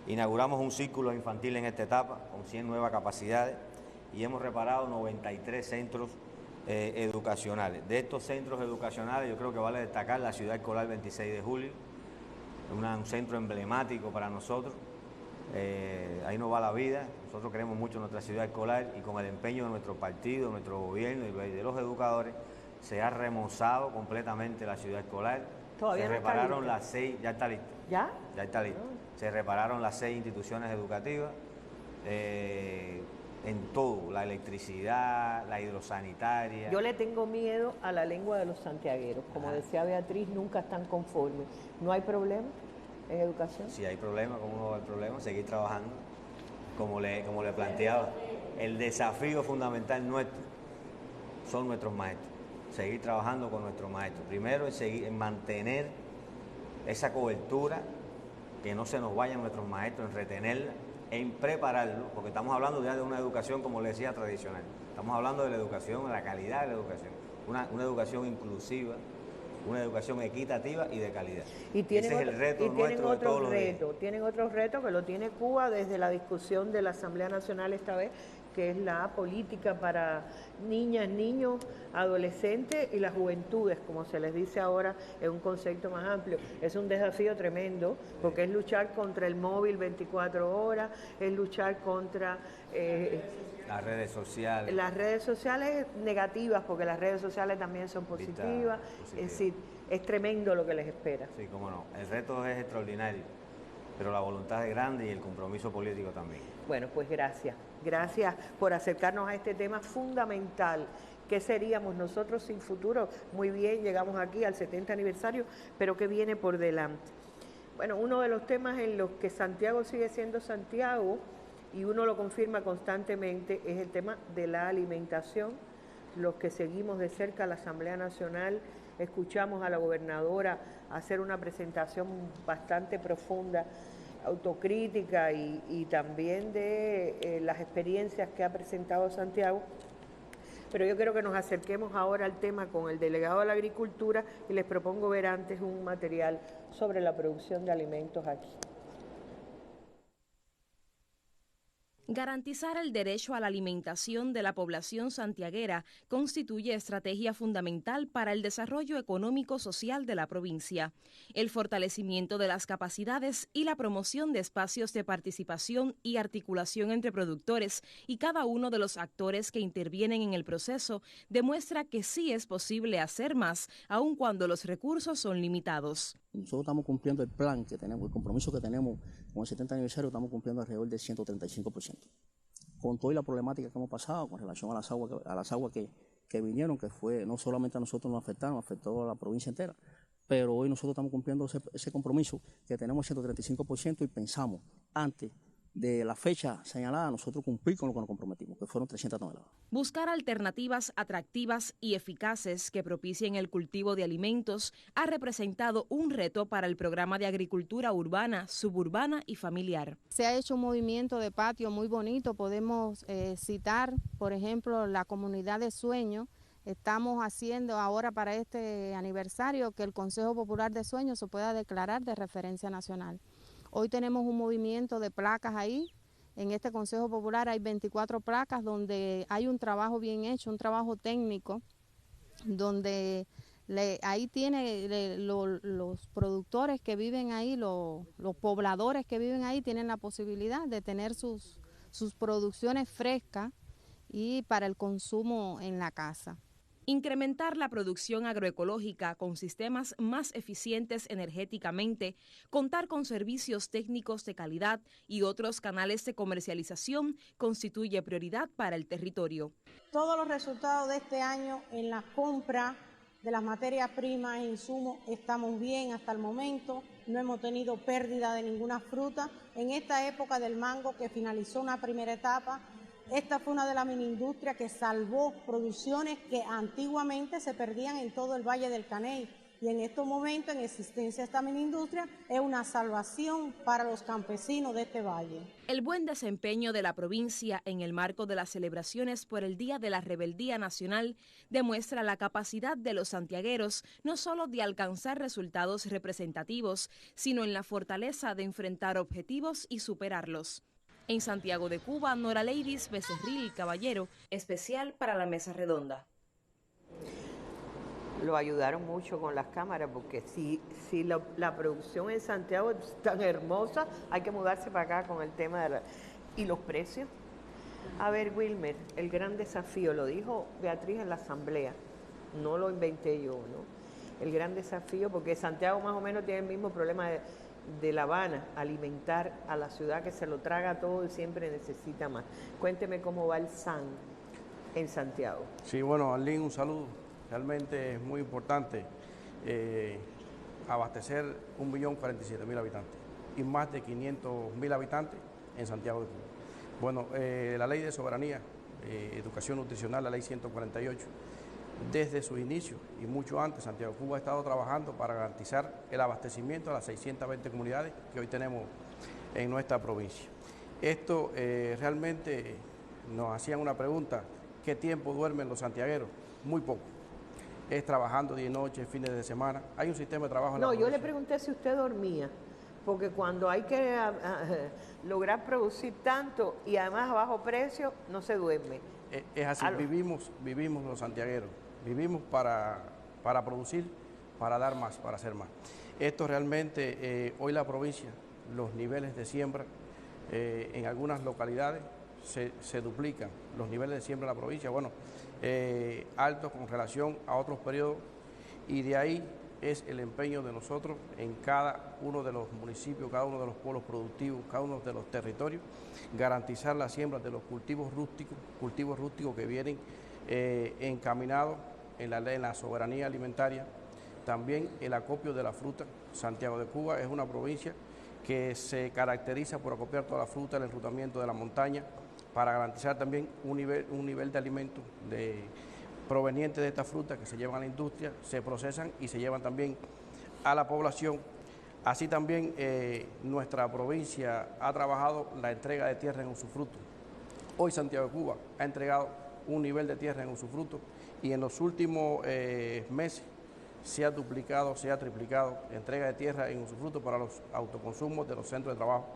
Inauguramos un círculo infantil en esta etapa con 100 nuevas capacidades y hemos reparado 93 centros educacionales. De estos centros educacionales yo creo que vale destacar la Ciudad Escolar 26 de Julio, un centro emblemático para nosotros. Ahí nos va la vida, nosotros queremos mucho nuestra ciudad escolar y con el empeño de nuestro partido, de nuestro gobierno y de los educadores se ha remozado completamente la ciudad escolar. Todavía se no repararon las 6, ya está lista. ¿Ya? Ya está lista. Se repararon las 6 instituciones educativas en todo, la electricidad, la hidrosanitaria. Yo le tengo miedo a la lengua de los santiagueros. Como decía Beatriz, nunca están conformes. ¿No hay problema en educación? Si hay problema, ¿cómo no va a haber problema? Seguir trabajando, como le planteaba. El desafío fundamental nuestro son nuestros maestros. Seguir trabajando con nuestros maestros. Primero es en mantener esa cobertura, que no se nos vayan nuestros maestros, en retenerla, en prepararlo, porque estamos hablando ya de una educación, como le decía, tradicional. Estamos hablando de la educación, de la calidad de la educación, una educación inclusiva, una educación equitativa y de calidad. Ese es el reto nuestro de todos los días. Tienen otro reto que lo tiene Cuba desde la discusión de la Asamblea Nacional esta vez, que es la política para niñas, niños, adolescentes y las juventudes, como se les dice ahora, en un concepto más amplio. Es un desafío tremendo, porque es luchar contra el móvil 24 horas, es luchar contra... las redes sociales. Las redes sociales negativas, porque las redes sociales también son positivas. Es decir, es tremendo lo que les espera. Sí, cómo no. El reto es extraordinario, pero la voluntad es grande y el compromiso político también. Bueno, pues gracias. Gracias por acercarnos a este tema fundamental. ¿Qué seríamos nosotros sin futuro? Muy bien, llegamos aquí al 70 aniversario, pero ¿qué viene por delante? Bueno, uno de los temas en los que Santiago sigue siendo Santiago, y uno lo confirma constantemente, es el tema de la alimentación. Los que seguimos de cerca la Asamblea Nacional, escuchamos a la gobernadora hacer una presentación bastante profunda, autocrítica y también de las experiencias que ha presentado Santiago. Pero yo quiero que nos acerquemos ahora al tema con el delegado de la Agricultura y les propongo ver antes un material sobre la producción de alimentos aquí. Garantizar el derecho a la alimentación de la población santiaguera constituye estrategia fundamental para el desarrollo económico-social de la provincia. El fortalecimiento de las capacidades y la promoción de espacios de participación y articulación entre productores y cada uno de los actores que intervienen en el proceso demuestra que sí es posible hacer más, aun cuando los recursos son limitados. Nosotros estamos cumpliendo el plan que tenemos, el compromiso que tenemos con el 70 aniversario, estamos cumpliendo alrededor del 135%. Con toda la problemática que hemos pasado con relación a las aguas que vinieron, que fue no solamente a nosotros nos afectaron, afectó a la provincia entera, pero hoy nosotros estamos cumpliendo ese compromiso que tenemos el 135% y pensamos antes de la fecha señalada nosotros cumplir con lo que nos comprometimos, que fueron 300 toneladas. Buscar alternativas atractivas y eficaces que propicien el cultivo de alimentos ha representado un reto para el programa de agricultura urbana, suburbana y familiar. Se ha hecho un movimiento de patio muy bonito, podemos citar, por ejemplo, la comunidad de Sueño. Estamos haciendo ahora para este aniversario que el Consejo Popular de Sueño se pueda declarar de referencia nacional. Hoy tenemos un movimiento de placas ahí. En este Consejo Popular hay 24 placas donde hay un trabajo bien hecho, un trabajo técnico, donde Ahí tiene los productores que viven ahí, los pobladores que viven ahí tienen la posibilidad de tener sus producciones frescas y para el consumo en la casa. Incrementar la producción agroecológica con sistemas más eficientes energéticamente, contar con servicios técnicos de calidad y otros canales de comercialización constituye prioridad para el territorio. Todos los resultados de este año en la compra de las materias primas e insumos estamos bien hasta el momento, no hemos tenido pérdida de ninguna fruta. En esta época del mango que finalizó una primera etapa, esta fue una de las mini-industrias que salvó producciones que antiguamente se perdían en todo el Valle del Caney. Y en estos momentos, en existencia esta mini-industria, es una salvación para los campesinos de este valle. El buen desempeño de la provincia en el marco de las celebraciones por el Día de la Rebeldía Nacional demuestra la capacidad de los santiagueros no solo de alcanzar resultados representativos, sino en la fortaleza de enfrentar objetivos y superarlos. En Santiago de Cuba, Nora Leidis Becerril Caballero, especial para la Mesa Redonda. Lo ayudaron mucho con las cámaras, porque si la producción en Santiago es tan hermosa, hay que mudarse para acá con el tema de ¿y los precios? A ver, Wilmer, el gran desafío, lo dijo Beatriz en la asamblea, no lo inventé yo, ¿no? El gran desafío, porque Santiago más o menos tiene el mismo problema de La Habana, alimentar a la ciudad que se lo traga todo y siempre necesita más. Cuénteme cómo va el SAN en Santiago. Sí, bueno, Arlene, un saludo. Realmente es muy importante abastecer 1.047.000 habitantes y más de 500.000 habitantes en Santiago de Cuba. Bueno, la Ley de Soberanía, Educación Nutricional, la Ley 148, desde sus inicios y mucho antes, Santiago de Cuba ha estado trabajando para garantizar el abastecimiento a las 620 comunidades que hoy tenemos en nuestra provincia. Esto realmente nos hacían una pregunta, ¿qué tiempo duermen los santiagueros? Muy poco. Es trabajando día y noche, fines de semana. Hay un sistema de trabajo en la provincia. Yo le pregunté si usted dormía, porque cuando hay que lograr producir tanto y además a bajo precio, no se duerme. Es así, vivimos los santiagueros, vivimos para producir, para dar más, para hacer más. Esto realmente, hoy la provincia, los niveles de siembra, en algunas localidades se duplican los niveles de siembra en la provincia, bueno, altos con relación a otros periodos, y de ahí es el empeño de nosotros en cada uno de los municipios, cada uno de los pueblos productivos, cada uno de los territorios, garantizar la siembra de los cultivos rústicos que vienen encaminados en la soberanía alimentaria. También el acopio de la fruta. Santiago de Cuba es una provincia que se caracteriza por acopiar toda la fruta, el enrutamiento de la montaña, para garantizar también un nivel de alimentos provenientes de esta fruta que se llevan a la industria, se procesan y se llevan también a la población. Así también nuestra provincia ha trabajado la entrega de tierra en usufructo. Hoy Santiago de Cuba ha entregado un nivel de tierra en usufructo y en los últimos meses se ha duplicado, se ha triplicado entrega de tierra en usufructo para los autoconsumos de los centros de trabajo,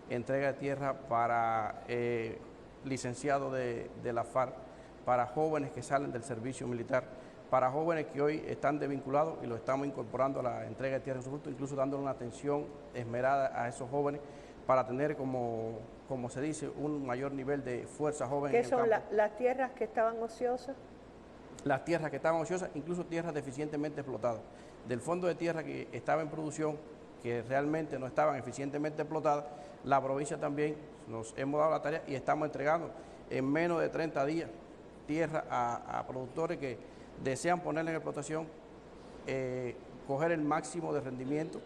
entrega de tierra para licenciados de la FARC, para jóvenes que salen del servicio militar, para jóvenes que hoy están desvinculados y lo estamos incorporando a la entrega de tierra en usufructo, incluso dándole una atención esmerada a esos jóvenes para tener, como se dice, un mayor nivel de fuerza joven. ¿Qué son las tierras que estaban ociosas? Las tierras que estaban ociosas, incluso tierras deficientemente explotadas. Del fondo de tierra que estaba en producción, que realmente no estaban eficientemente explotadas, la provincia también nos hemos dado la tarea y estamos entregando en menos de 30 días tierra a productores que desean ponerla en explotación, coger el máximo de rendimiento.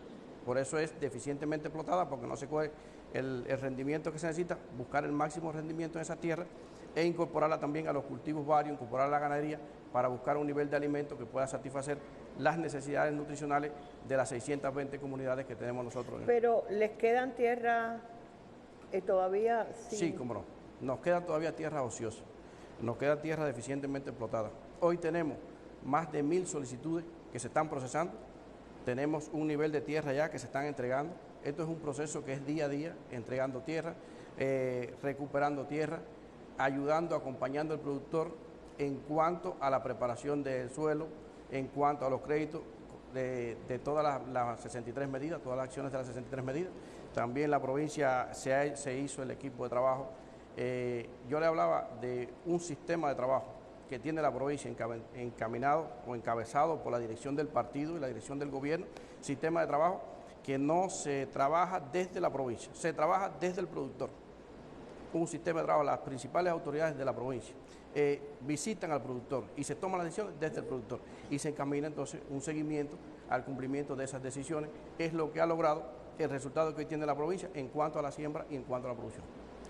Por eso es deficientemente explotada, porque no se coge el rendimiento que se necesita, buscar el máximo rendimiento en esa tierra e incorporarla también a los cultivos varios, incorporar la ganadería para buscar un nivel de alimento que pueda satisfacer las necesidades nutricionales de las 620 comunidades que tenemos nosotros. Pero ¿les quedan tierras todavía? Sí, cómo no. Nos queda todavía tierra ociosa, nos queda tierra deficientemente explotada. Hoy tenemos más de 1.000 solicitudes que se están procesando, tenemos un nivel de tierra ya que se están entregando. Esto es un proceso que es día a día, entregando tierra, recuperando tierra, ayudando, acompañando al productor en cuanto a la preparación del suelo, en cuanto a los créditos de todas las 63 medidas, todas las acciones de las 63 medidas. También la provincia se hizo el equipo de trabajo. Yo le hablaba de un sistema de trabajo que tiene la provincia encaminado o encabezado por la dirección del partido y la dirección del gobierno, sistema de trabajo que no se trabaja desde la provincia, se trabaja desde el productor. Un sistema de trabajo, las principales autoridades de la provincia visitan al productor y se toman las decisiones desde el productor y se encamina entonces un seguimiento al cumplimiento de esas decisiones. Es lo que ha logrado el resultado que hoy tiene la provincia en cuanto a la siembra y en cuanto a la producción.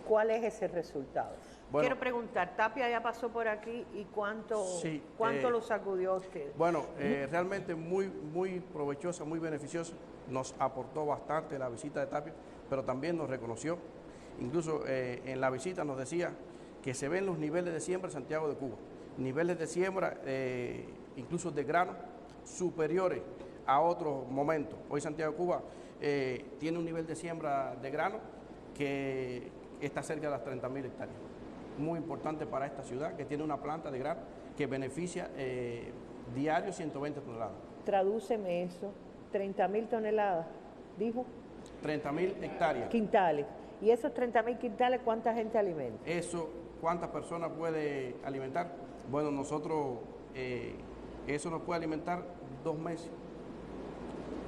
¿Cuál es ese resultado? Bueno, quiero preguntar, Tapia ya pasó por aquí y cuánto lo sacudió usted. Bueno, realmente muy provechosa, muy beneficiosa. Nos aportó bastante la visita de Tapia, pero también nos reconoció. Incluso en la visita nos decía que se ven los niveles de siembra en Santiago de Cuba. Niveles de siembra, incluso de grano, superiores a otros momentos. Hoy Santiago de Cuba tiene un nivel de siembra de grano que está cerca de las 30.000 hectáreas. Muy importante para esta ciudad, que tiene una planta de grano que beneficia diario 120 toneladas. Tradúceme eso, 30.000 toneladas, dijo. 30.000 hectáreas. Quintales. ¿Y esos 30.000 quintales cuánta gente alimenta? Eso, ¿cuántas personas puede alimentar? Bueno, nosotros, eso nos puede alimentar 2 meses.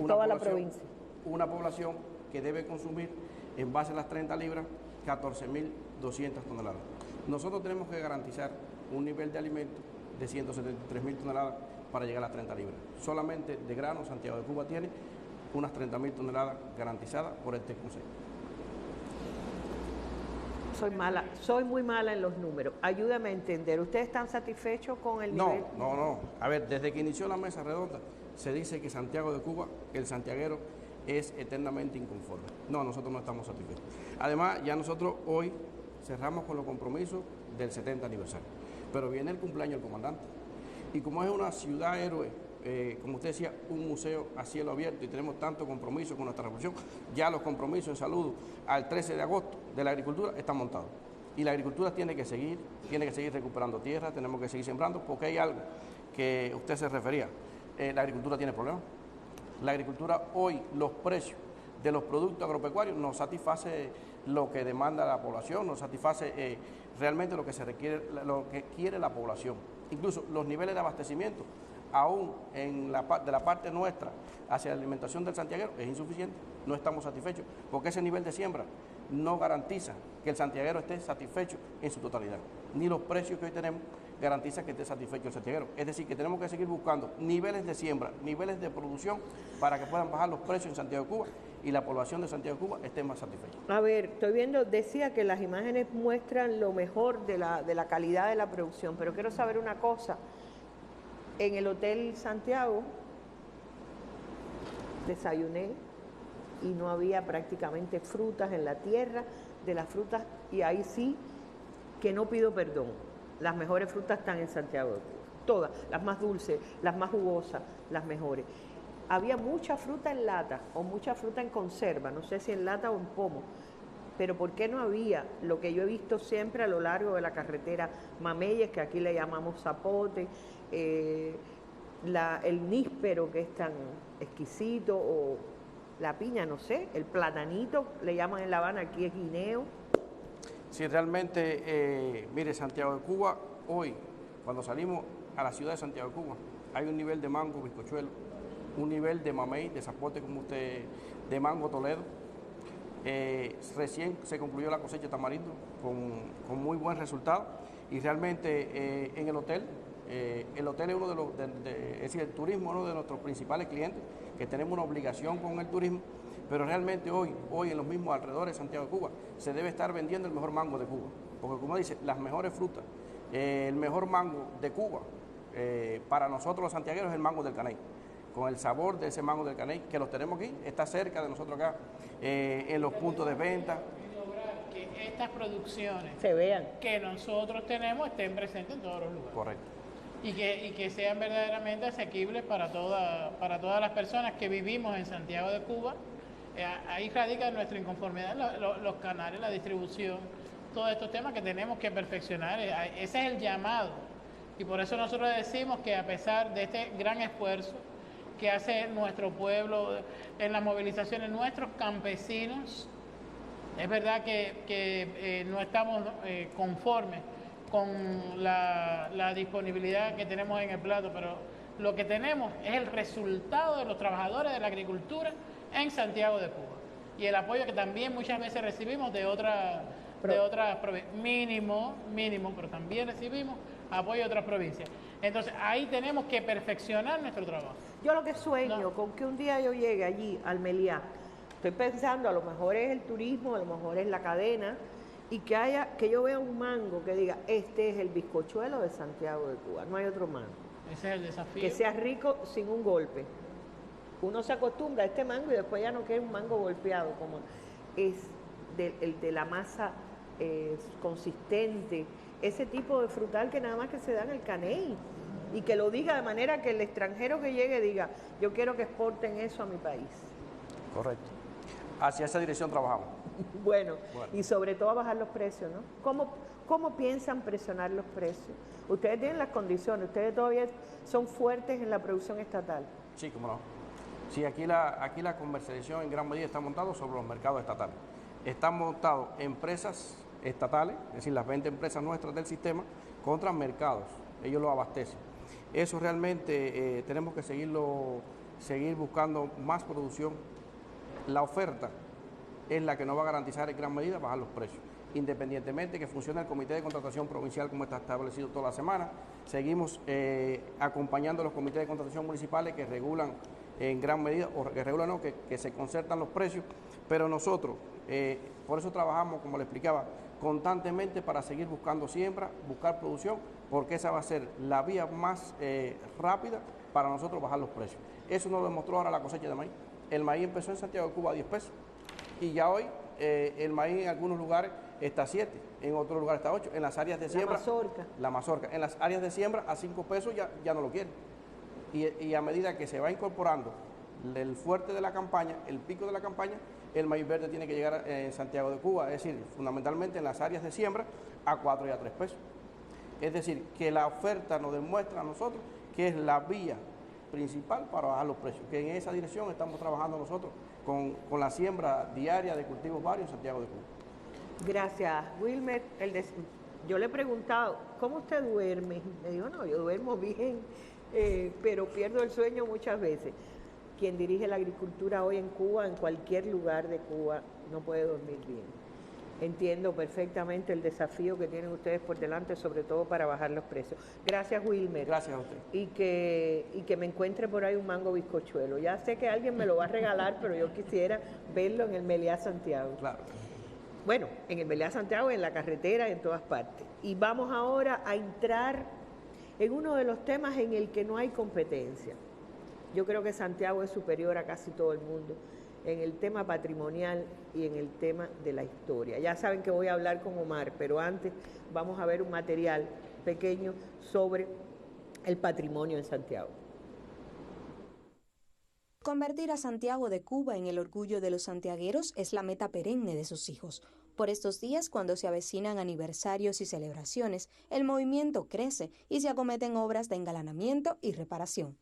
Toda la provincia. Una población que debe consumir, en base a las 30 libras, 14.200 toneladas. Nosotros tenemos que garantizar un nivel de alimento de 173.000 toneladas para llegar a las 30 libras. Solamente de grano, Santiago de Cuba tiene unas 30.000 toneladas garantizadas por este consejo. Soy muy mala en los números. Ayúdame a entender. ¿Ustedes están satisfechos con el nivel? No. A ver, desde que inició la mesa redonda, se dice que Santiago de Cuba, que el santiaguero es eternamente inconforme. No, nosotros no estamos satisfechos. Además, ya nosotros hoy cerramos con los compromisos del 70 aniversario. Pero viene el cumpleaños del comandante. Y como es una ciudad héroe, como usted decía, un museo a cielo abierto y tenemos tanto compromiso con nuestra revolución, ya los compromisos en salud al 13 de agosto de la agricultura están montados. Y la agricultura tiene que seguir recuperando tierra, tenemos que seguir sembrando, porque hay algo que usted se refería. La agricultura tiene problemas. La agricultura hoy, los precios de los productos agropecuarios no satisface lo que demanda la población, no satisface realmente lo que se requiere, lo que quiere la población. Incluso los niveles de abastecimiento, aún de la parte nuestra hacia la alimentación del santiaguero, es insuficiente, no estamos satisfechos, porque ese nivel de siembra no garantiza que el santiaguero esté satisfecho en su totalidad, ni los precios que hoy tenemos garantizan que esté satisfecho el santiaguero. Es decir, que tenemos que seguir buscando niveles de siembra, niveles de producción para que puedan bajar los precios en Santiago de Cuba y la población de Santiago de Cuba esté más satisfecha. A ver, estoy viendo, decía que las imágenes muestran lo mejor de la calidad de la producción, pero quiero saber una cosa. En el Hotel Santiago desayuné y no había prácticamente frutas en la tierra de las frutas, y ahí sí que no pido perdón. Las mejores frutas están en Santiago de Cuba, todas, las más dulces, las más jugosas, las mejores. Había mucha fruta en lata o mucha fruta en conserva, no sé si en lata o en pomo, pero ¿por qué no había lo que yo he visto siempre a lo largo de la carretera Mameyes, que aquí le llamamos zapote, el níspero, que es tan exquisito, o la piña, no sé, el platanito, le llaman en La Habana, aquí es guineo? Sí, realmente, mire, Santiago de Cuba, hoy, cuando salimos a la ciudad de Santiago de Cuba, hay un nivel de mango, bizcochuelo, un nivel de mamey, de zapote, como usted, de mango Toledo. Recién se concluyó la cosecha de tamarindo con muy buen resultado, y realmente en el hotel es uno de los, es decir, el turismo es uno de nuestros principales clientes, que tenemos una obligación con el turismo, pero realmente hoy en los mismos alrededores de Santiago de Cuba se debe estar vendiendo el mejor mango de Cuba, porque como dice, las mejores frutas, el mejor mango de Cuba, para nosotros los santiagueros es el mango del Caney, con el sabor de ese mango del Caney, que los tenemos aquí, está cerca de nosotros acá, en los puntos de venta. Que estas producciones se vean, que nosotros tenemos, estén presentes en todos los lugares. Correcto. Y que sean verdaderamente asequibles para todas las personas que vivimos en Santiago de Cuba. Ahí radica nuestra inconformidad, los canales, la distribución, todos estos temas que tenemos que perfeccionar. Ese es el llamado Y por eso nosotros decimos que a pesar de este gran esfuerzo que hace nuestro pueblo en las movilizaciones, nuestros campesinos, es verdad que no estamos conformes con la disponibilidad que tenemos en el plato, pero lo que tenemos es el resultado de los trabajadores de la agricultura en Santiago de Cuba y el apoyo que también muchas veces recibimos de otras provincias, mínimo, pero también recibimos apoyo de otras provincias. Entonces ahí tenemos que perfeccionar nuestro trabajo. Yo lo que sueño con que un día yo llegue allí al Meliá, estoy pensando, a lo mejor es el turismo, a lo mejor es la cadena, y que yo vea un mango que diga, este es el bizcochuelo de Santiago de Cuba, no hay otro mango. Ese es el desafío. Que sea rico sin un golpe. Uno se acostumbra a este mango y después ya no quiere un mango golpeado, como es el de la masa consistente, ese tipo de frutal que nada más que se da en el Caney, y que lo diga de manera que el extranjero que llegue diga, yo quiero que exporten eso a mi país. Correcto. Hacia esa dirección trabajamos. Bueno, y sobre todo a bajar los precios, ¿no? ¿Cómo piensan presionar los precios? Ustedes tienen las condiciones, ustedes todavía son fuertes en la producción estatal. Sí, cómo no. Sí, aquí la comercialización en gran medida está montada sobre los mercados estatales. Están montados empresas estatales, es decir, las 20 empresas nuestras del sistema, contra mercados. Ellos lo abastecen. Eso realmente tenemos que seguir buscando más producción. La oferta es la que nos va a garantizar en gran medida bajar los precios. Independientemente que funcione el Comité de Contratación Provincial como está establecido toda la semana, seguimos acompañando a los comités de contratación municipales que regulan en gran medida, o que regulan no, que se concertan los precios, pero nosotros, por eso trabajamos, como le explicaba, constantemente para seguir buscando siembra, buscar producción, porque esa va a ser la vía más rápida para nosotros bajar los precios. Eso nos lo demostró ahora la cosecha de maíz. El maíz empezó en Santiago de Cuba a 10 pesos y ya hoy el maíz en algunos lugares está a 7, en otros lugares está a 8, en las áreas de siembra. La mazorca. En las áreas de siembra a 5 pesos ya no lo quieren. Y a medida que se va incorporando el fuerte de la campaña, el pico de la campaña, el maíz verde tiene que llegar en Santiago de Cuba, es decir, fundamentalmente en las áreas de siembra, a 4 y a 3 pesos. Es decir, que la oferta nos demuestra a nosotros que es la vía principal para bajar los precios, que en esa dirección estamos trabajando nosotros con la siembra diaria de cultivos varios en Santiago de Cuba. Gracias, Wilmer. Yo le he preguntado, ¿cómo usted duerme? Me dijo, no, yo duermo bien, pero pierdo el sueño muchas veces. Quien dirige la agricultura hoy en Cuba, en cualquier lugar de Cuba, no puede dormir bien. Entiendo perfectamente el desafío que tienen ustedes por delante, sobre todo para bajar los precios. Gracias, Wilmer. Gracias a usted. Y que me encuentre por ahí un mango bizcochuelo. Ya sé que alguien me lo va a regalar, pero yo quisiera verlo en el Meliá Santiago. Claro. Bueno, en el Meliá Santiago, en la carretera, en todas partes. Y vamos ahora a entrar en uno de los temas en el que no hay competencia. Yo creo que Santiago es superior a casi todo el mundo en el tema patrimonial y en el tema de la historia. Ya saben que voy a hablar con Omar, pero antes vamos a ver un material pequeño sobre el patrimonio en Santiago. Convertir a Santiago de Cuba en el orgullo de los santiagueros es la meta perenne de sus hijos. Por estos días, cuando se avecinan aniversarios y celebraciones, el movimiento crece y se acometen obras de engalanamiento y reparación.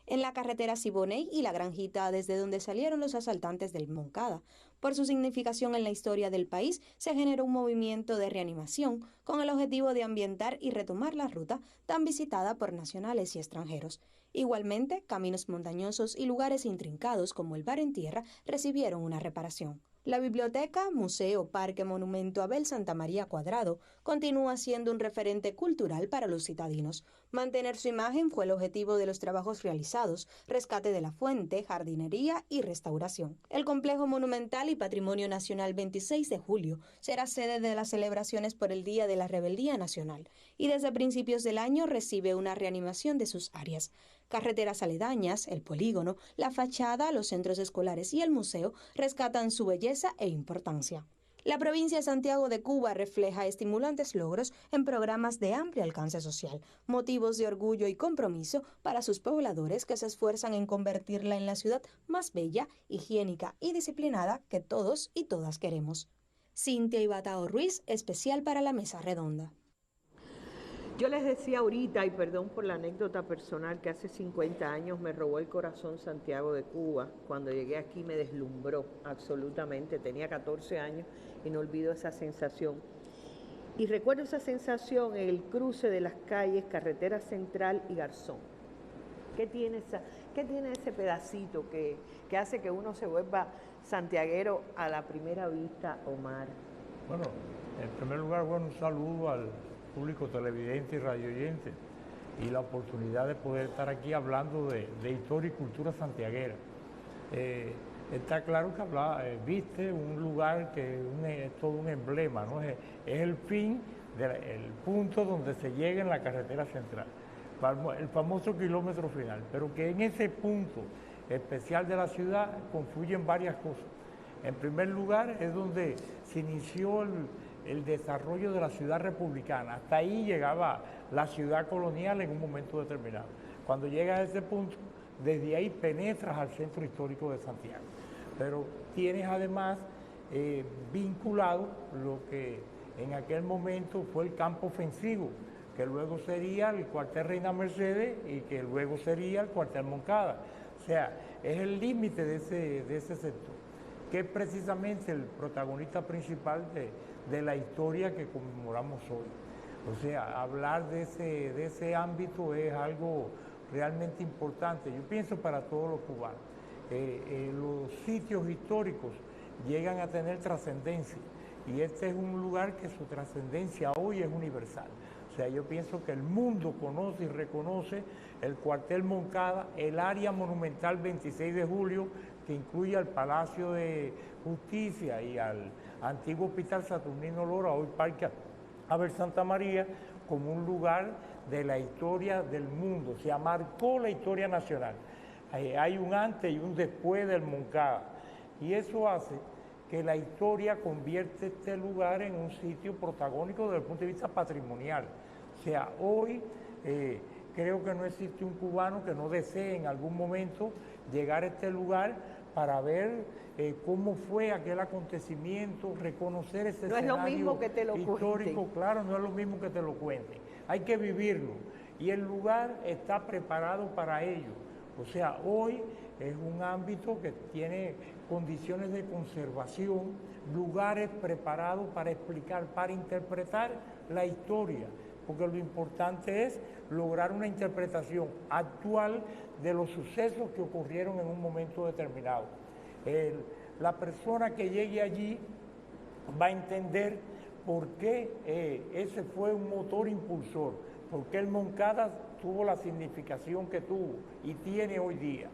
En la carretera Siboney y La Granjita, desde donde salieron los asaltantes del Moncada, por su significación en la historia del país, se generó un movimiento de reanimación con el objetivo de ambientar y retomar la ruta tan visitada por nacionales y extranjeros. Igualmente, caminos montañosos y lugares intrincados como el Bar en Tierra recibieron una reparación. La biblioteca, museo, parque, monumento Abel Santa María Cuadrado continúa siendo un referente cultural para los citadinos. Mantener su imagen fue el objetivo de los trabajos realizados, rescate de la fuente, jardinería y restauración. El complejo monumental y patrimonio nacional 26 de julio será sede de las celebraciones por el Día de la Rebeldía Nacional y desde principios del año recibe una reanimación de sus áreas. Carreteras aledañas, el polígono, la fachada, los centros escolares y el museo rescatan su belleza e importancia. La provincia de Santiago de Cuba refleja estimulantes logros en programas de amplio alcance social, motivos de orgullo y compromiso para sus pobladores que se esfuerzan en convertirla en la ciudad más bella, higiénica y disciplinada que todos y todas queremos. Cintia Ibatao Ruiz, especial para la Mesa Redonda. Yo les decía ahorita, y perdón por la anécdota personal, que hace 50 años me robó el corazón Santiago de Cuba. Cuando llegué aquí me deslumbró absolutamente. Tenía 14 años y no olvido esa sensación. Y recuerdo esa sensación en el cruce de las calles Carretera Central y Garzón. ¿Qué tiene ese pedacito que hace que uno se vuelva santiaguero a la primera vista, Omar? Bueno, en primer lugar, un saludo al público televidente y radioyente y la oportunidad de poder estar aquí hablando de historia y cultura santiaguera. Está claro que viste un lugar que es todo un emblema, ¿no? Es el fin, el punto donde se llega en la carretera central, el famoso kilómetro final, pero que en ese punto especial de la ciudad confluyen varias cosas. En primer lugar, es donde se inició el desarrollo de la ciudad republicana. Hasta ahí llegaba la ciudad colonial en un momento determinado. Cuando llegas a ese punto, desde ahí penetras al centro histórico de Santiago. Pero tienes además vinculado lo que en aquel momento fue el campo ofensivo, que luego sería el cuartel Reina Mercedes y que luego sería el cuartel Moncada. O sea, es el límite de ese sector, que es precisamente el protagonista principal de la historia que conmemoramos hoy. O sea, hablar de ese ámbito es algo realmente importante, yo pienso, para todos los cubanos. Los sitios históricos llegan a tener trascendencia y este es un lugar que su trascendencia hoy es universal. O sea, yo pienso que el mundo conoce y reconoce el cuartel Moncada, el área monumental 26 de julio, que incluye al Palacio de Justicia y al antiguo Hospital Saturnino Lora, hoy Parque Abel Santa María, como un lugar de la historia del mundo. Se marcó la historia nacional. Hay un antes y un después del Moncada. Y eso hace que la historia convierte este lugar en un sitio protagónico desde el punto de vista patrimonial. O sea, hoy creo que no existe un cubano que no desee en algún momento llegar a este lugar para ver cómo fue aquel acontecimiento, reconocer ese escenario no es lo mismo que te lo histórico. cuenten. Claro, no es lo mismo que te lo cuenten. Hay que vivirlo y el lugar está preparado para ello. O sea, hoy es un ámbito que tiene condiciones de conservación, lugares preparados para explicar, para interpretar la historia, porque lo importante es lograr una interpretación actual de los sucesos que ocurrieron en un momento determinado. La persona que llegue allí va a entender por qué ese fue un motor impulsor, por qué el Moncada tuvo la significación que tuvo y tiene hoy día.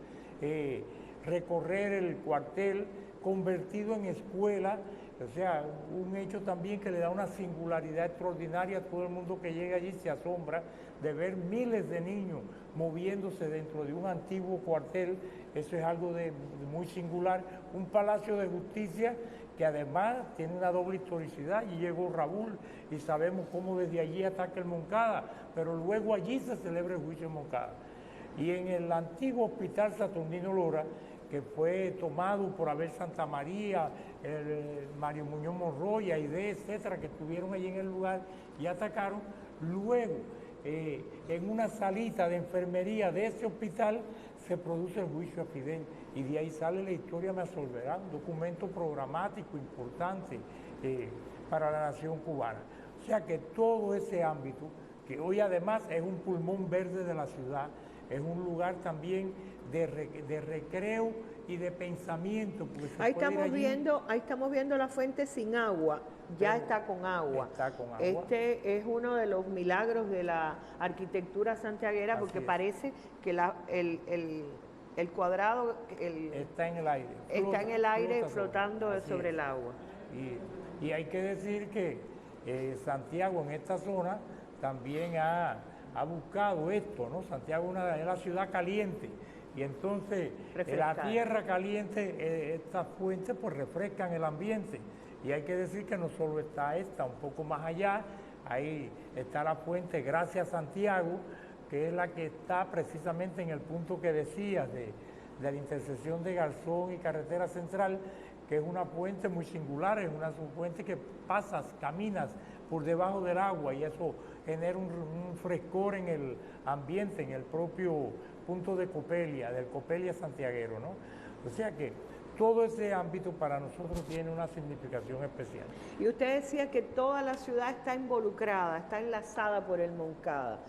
Recorrer el cuartel convertido en escuela, o sea, un hecho también que le da una singularidad extraordinaria a todo el mundo que llega allí, se asombra de ver miles de niños moviéndose dentro de un antiguo cuartel. Eso es algo de muy singular. Un palacio de justicia que además tiene una doble historicidad. Y llegó Raúl y sabemos cómo desde allí ataca el Moncada, pero luego allí se celebra el juicio de Moncada. Y en el antiguo Hospital Saturnino Lora, que fue tomado por Abel Santa María, Mario Muñoz Monroy, Aide, etcétera, que estuvieron allí en el lugar y atacaron. Luego, en una salita de enfermería de ese hospital, se produce el juicio a Fidel y de ahí sale la historia Me Absolverá, un documento programático importante para la nación cubana. O sea que todo ese ámbito, que hoy además es un pulmón verde de la ciudad, es un lugar también de recreo y de pensamiento. Ahí estamos viendo la fuente sin agua, ya está con agua. Está con agua. Este es uno de los milagros de la arquitectura santiaguera, porque parece que el cuadrado está en el aire. Está en el aire flotando sobre el agua. Y hay que decir que Santiago en esta zona también ha buscado esto, ¿no? Santiago es la ciudad caliente y entonces la tierra caliente, estas fuentes pues refrescan el ambiente. Y hay que decir que no solo está esta, un poco más allá, ahí está la fuente Gracias Santiago, que es la que está precisamente en el punto que decías de la intersección de Garzón y Carretera Central, que es una puente muy singular, es una puente que pasas, caminas por debajo del agua y eso genera un frescor en el ambiente, en el propio punto de Copelia, del Copelia santiaguero, ¿no? O sea que todo ese ámbito para nosotros tiene una significación especial. Y usted decía que toda la ciudad está involucrada, está enlazada por el Moncada.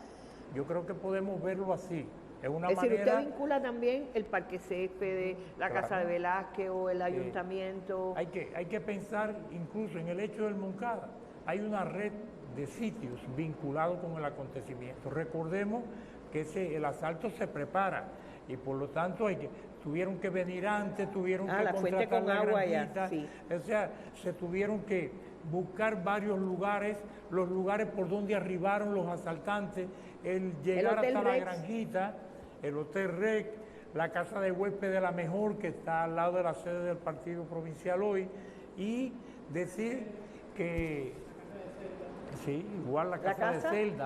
Yo creo que podemos verlo así. Es una decir, manera... usted vincula también el Parque Céspedes, la Casa de Velázquez o el Ayuntamiento. Hay que pensar incluso en el hecho del Moncada. Hay una red de sitios vinculados con el acontecimiento. Recordemos que el asalto se prepara y por lo tanto tuvieron que venir antes, tuvieron que la fuente contratar con la agua granjita, ya, sí. O sea, se tuvieron que buscar varios lugares, los lugares por donde arribaron los asaltantes, el llegar hasta la granjita, el Hotel Rex, la casa de huésped de La Mejor, que está al lado de la sede del partido provincial hoy, y decir que, sí, igual la casa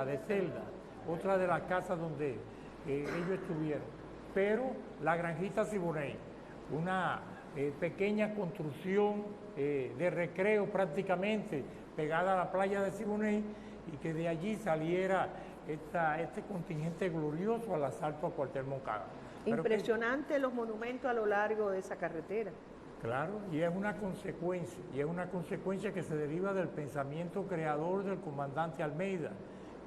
de Celda, otra de las casas donde ellos estuvieron, pero la granjita Siboney, una pequeña construcción de recreo prácticamente pegada a la playa de Siboney y que de allí saliera este contingente glorioso al asalto a Cuartel Moncada. Impresionante los monumentos a lo largo de esa carretera. Claro, y es una consecuencia que se deriva del pensamiento creador del comandante Almeida,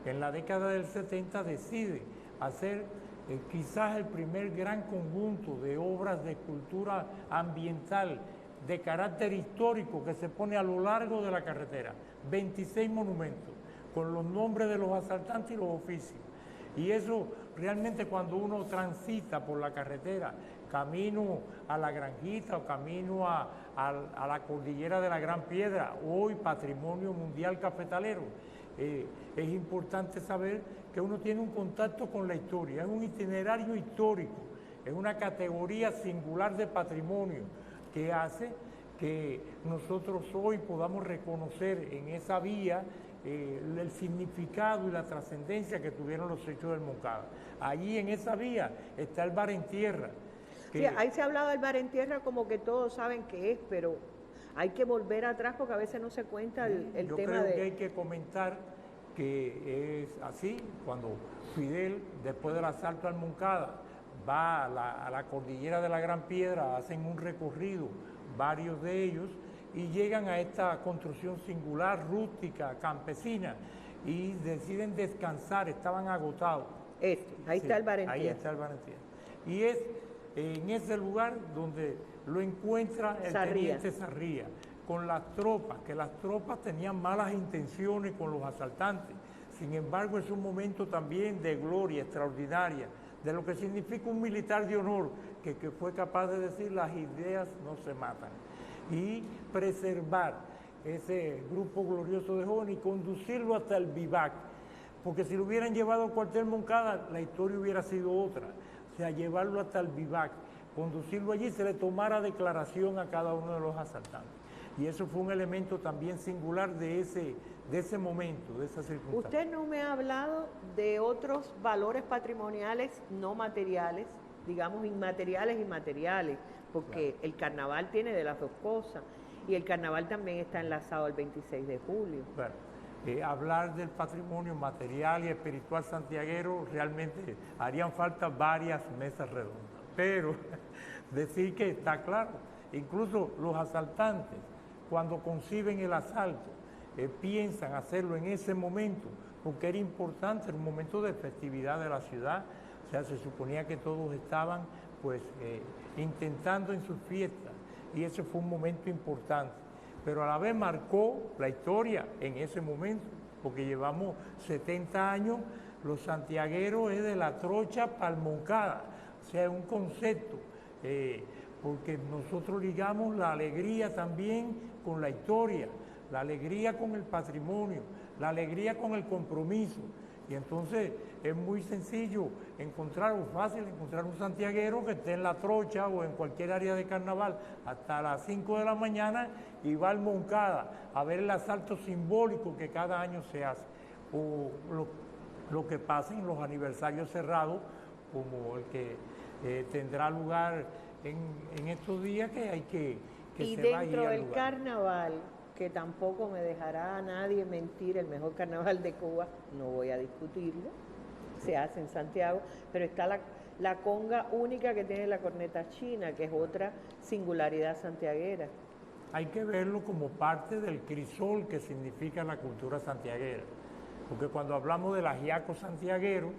que en la década del 70 decide hacer quizás el primer gran conjunto de obras de cultura ambiental de carácter histórico que se pone a lo largo de la carretera, 26 monumentos, con los nombres de los asaltantes y los oficios. Y eso realmente cuando uno transita por la carretera, camino a la granjita o camino a la cordillera de la Gran Piedra, hoy Patrimonio Mundial Cafetalero, es importante saber que uno tiene un contacto con la historia, es un itinerario histórico, es una categoría singular de patrimonio que hace que nosotros hoy podamos reconocer en esa vía el significado y la trascendencia que tuvieron los hechos del Moncada. Allí en esa vía está el Bar en Tierra. Sí, ahí se ha hablado del Bar en Tierra como que todos saben qué es, pero hay que volver atrás porque a veces no se cuenta el tema de... Yo creo que hay que comentar que es así, cuando Fidel, después del asalto al Moncada, va a la cordillera de la Gran Piedra, hacen un recorrido, varios de ellos, y llegan a esta construcción singular, rústica, campesina, y deciden descansar, estaban agotados. Ahí está el Bar en Tierra. Ahí está el Bar en Tierra. Y es en ese lugar donde lo encuentra el teniente Sarría, con las tropas, que las tropas tenían malas intenciones con los asaltantes. Sin embargo, es un momento también de gloria extraordinaria, de lo que significa un militar de honor, que fue capaz de decir las ideas no se matan. Y preservar ese grupo glorioso de jóvenes y conducirlo hasta el vivac, porque si lo hubieran llevado al cuartel Moncada, la historia hubiera sido otra. O sea, llevarlo hasta el vivac, conducirlo allí, se le tomara declaración a cada uno de los asaltantes. Y eso fue un elemento también singular de ese momento, de esa circunstancia. Usted no me ha hablado de otros valores patrimoniales no materiales, digamos inmateriales y materiales, porque claro, el carnaval tiene de las dos cosas y el carnaval también está enlazado al 26 de julio. Claro. Hablar del patrimonio material y espiritual santiaguero realmente harían falta varias mesas redondas, pero decir que está claro, incluso los asaltantes cuando conciben el asalto piensan hacerlo en ese momento porque era importante, era un momento de festividad de la ciudad, o sea, se suponía que todos estaban pues intentando en sus fiestas y ese fue un momento importante. Pero a la vez marcó la historia en ese momento, porque llevamos 70 años, los santiagueros es de la trocha pa'l Moncada, o sea, es un concepto, porque nosotros ligamos la alegría también con la historia, la alegría con el patrimonio, la alegría con el compromiso, y entonces es muy sencillo encontrar, o fácil encontrar un santiaguero que esté en la trocha o en cualquier área de carnaval hasta las 5 de la mañana y va al Moncada a ver el asalto simbólico que cada año se hace, o lo que pasa en los aniversarios cerrados, como el que tendrá lugar en estos días, que hay que que y se va a ir dentro al del lugar. carnaval, que tampoco me dejará a nadie mentir, el mejor carnaval de Cuba, no voy a discutirlo, se hace en Santiago, pero está la conga única que tiene la corneta china, que es otra singularidad santiaguera. Hay que verlo como parte del crisol que significa la cultura santiaguera, porque cuando hablamos del ajiaco santiaguero,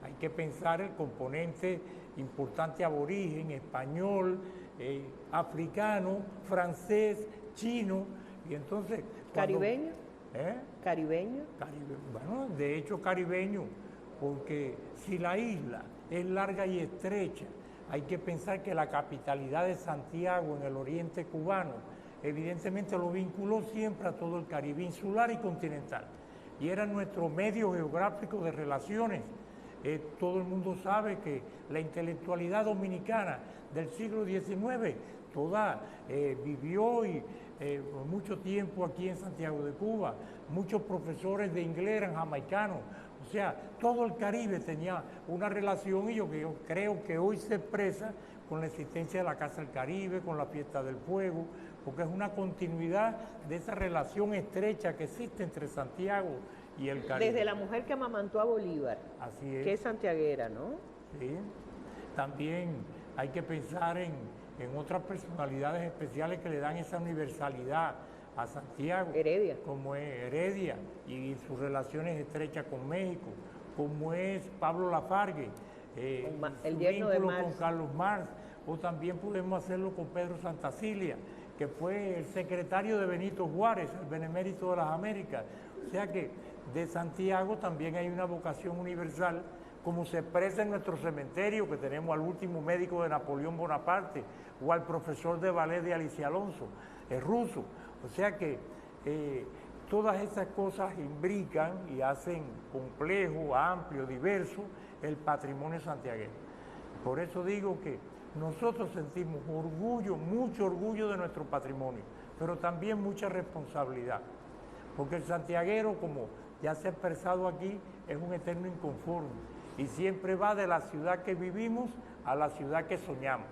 hay que pensar el componente importante aborigen, español, africano, francés, chino, y entonces... ¿Caribeño? ¿Caribeño? Bueno, de hecho caribeño, porque si la isla es larga y estrecha, hay que pensar que la capitalidad de Santiago en el oriente cubano, evidentemente lo vinculó siempre a todo el Caribe insular y continental, y era nuestro medio geográfico de relaciones. Todo el mundo sabe que la intelectualidad dominicana del siglo XIX toda vivió mucho tiempo aquí en Santiago de Cuba. Muchos profesores de inglés eran jamaicanos. O sea, todo el Caribe tenía una relación, y yo creo que hoy se expresa con la existencia de la Casa del Caribe, con la Fiesta del Fuego, porque es una continuidad de esa relación estrecha que existe entre Santiago y el Caribe. Desde la mujer que amamantó a Bolívar, así es, que es santiaguera, ¿no? Sí. También hay que pensar en otras personalidades especiales que le dan esa universalidad a Santiago. Heredia. Como es Heredia y sus relaciones estrechas con México, como es Pablo Lafargue, el su yerno de vínculo Marx. con Carlos Marx, o también podemos hacerlo con Pedro Santacilia, que fue el secretario de Benito Juárez, el benemérito de las Américas. O sea que de Santiago también hay una vocación universal, como se expresa en nuestro cementerio, que tenemos al último médico de Napoleón Bonaparte, o al profesor de ballet de Alicia Alonso, es ruso. O sea que todas esas cosas imbrican y hacen complejo, amplio, diverso el patrimonio santiaguero. Por eso digo que nosotros sentimos orgullo, mucho orgullo de nuestro patrimonio, pero también mucha responsabilidad, porque el santiaguero, como ya se ha expresado aquí, es un eterno inconforme y siempre va de la ciudad que vivimos a la ciudad que soñamos.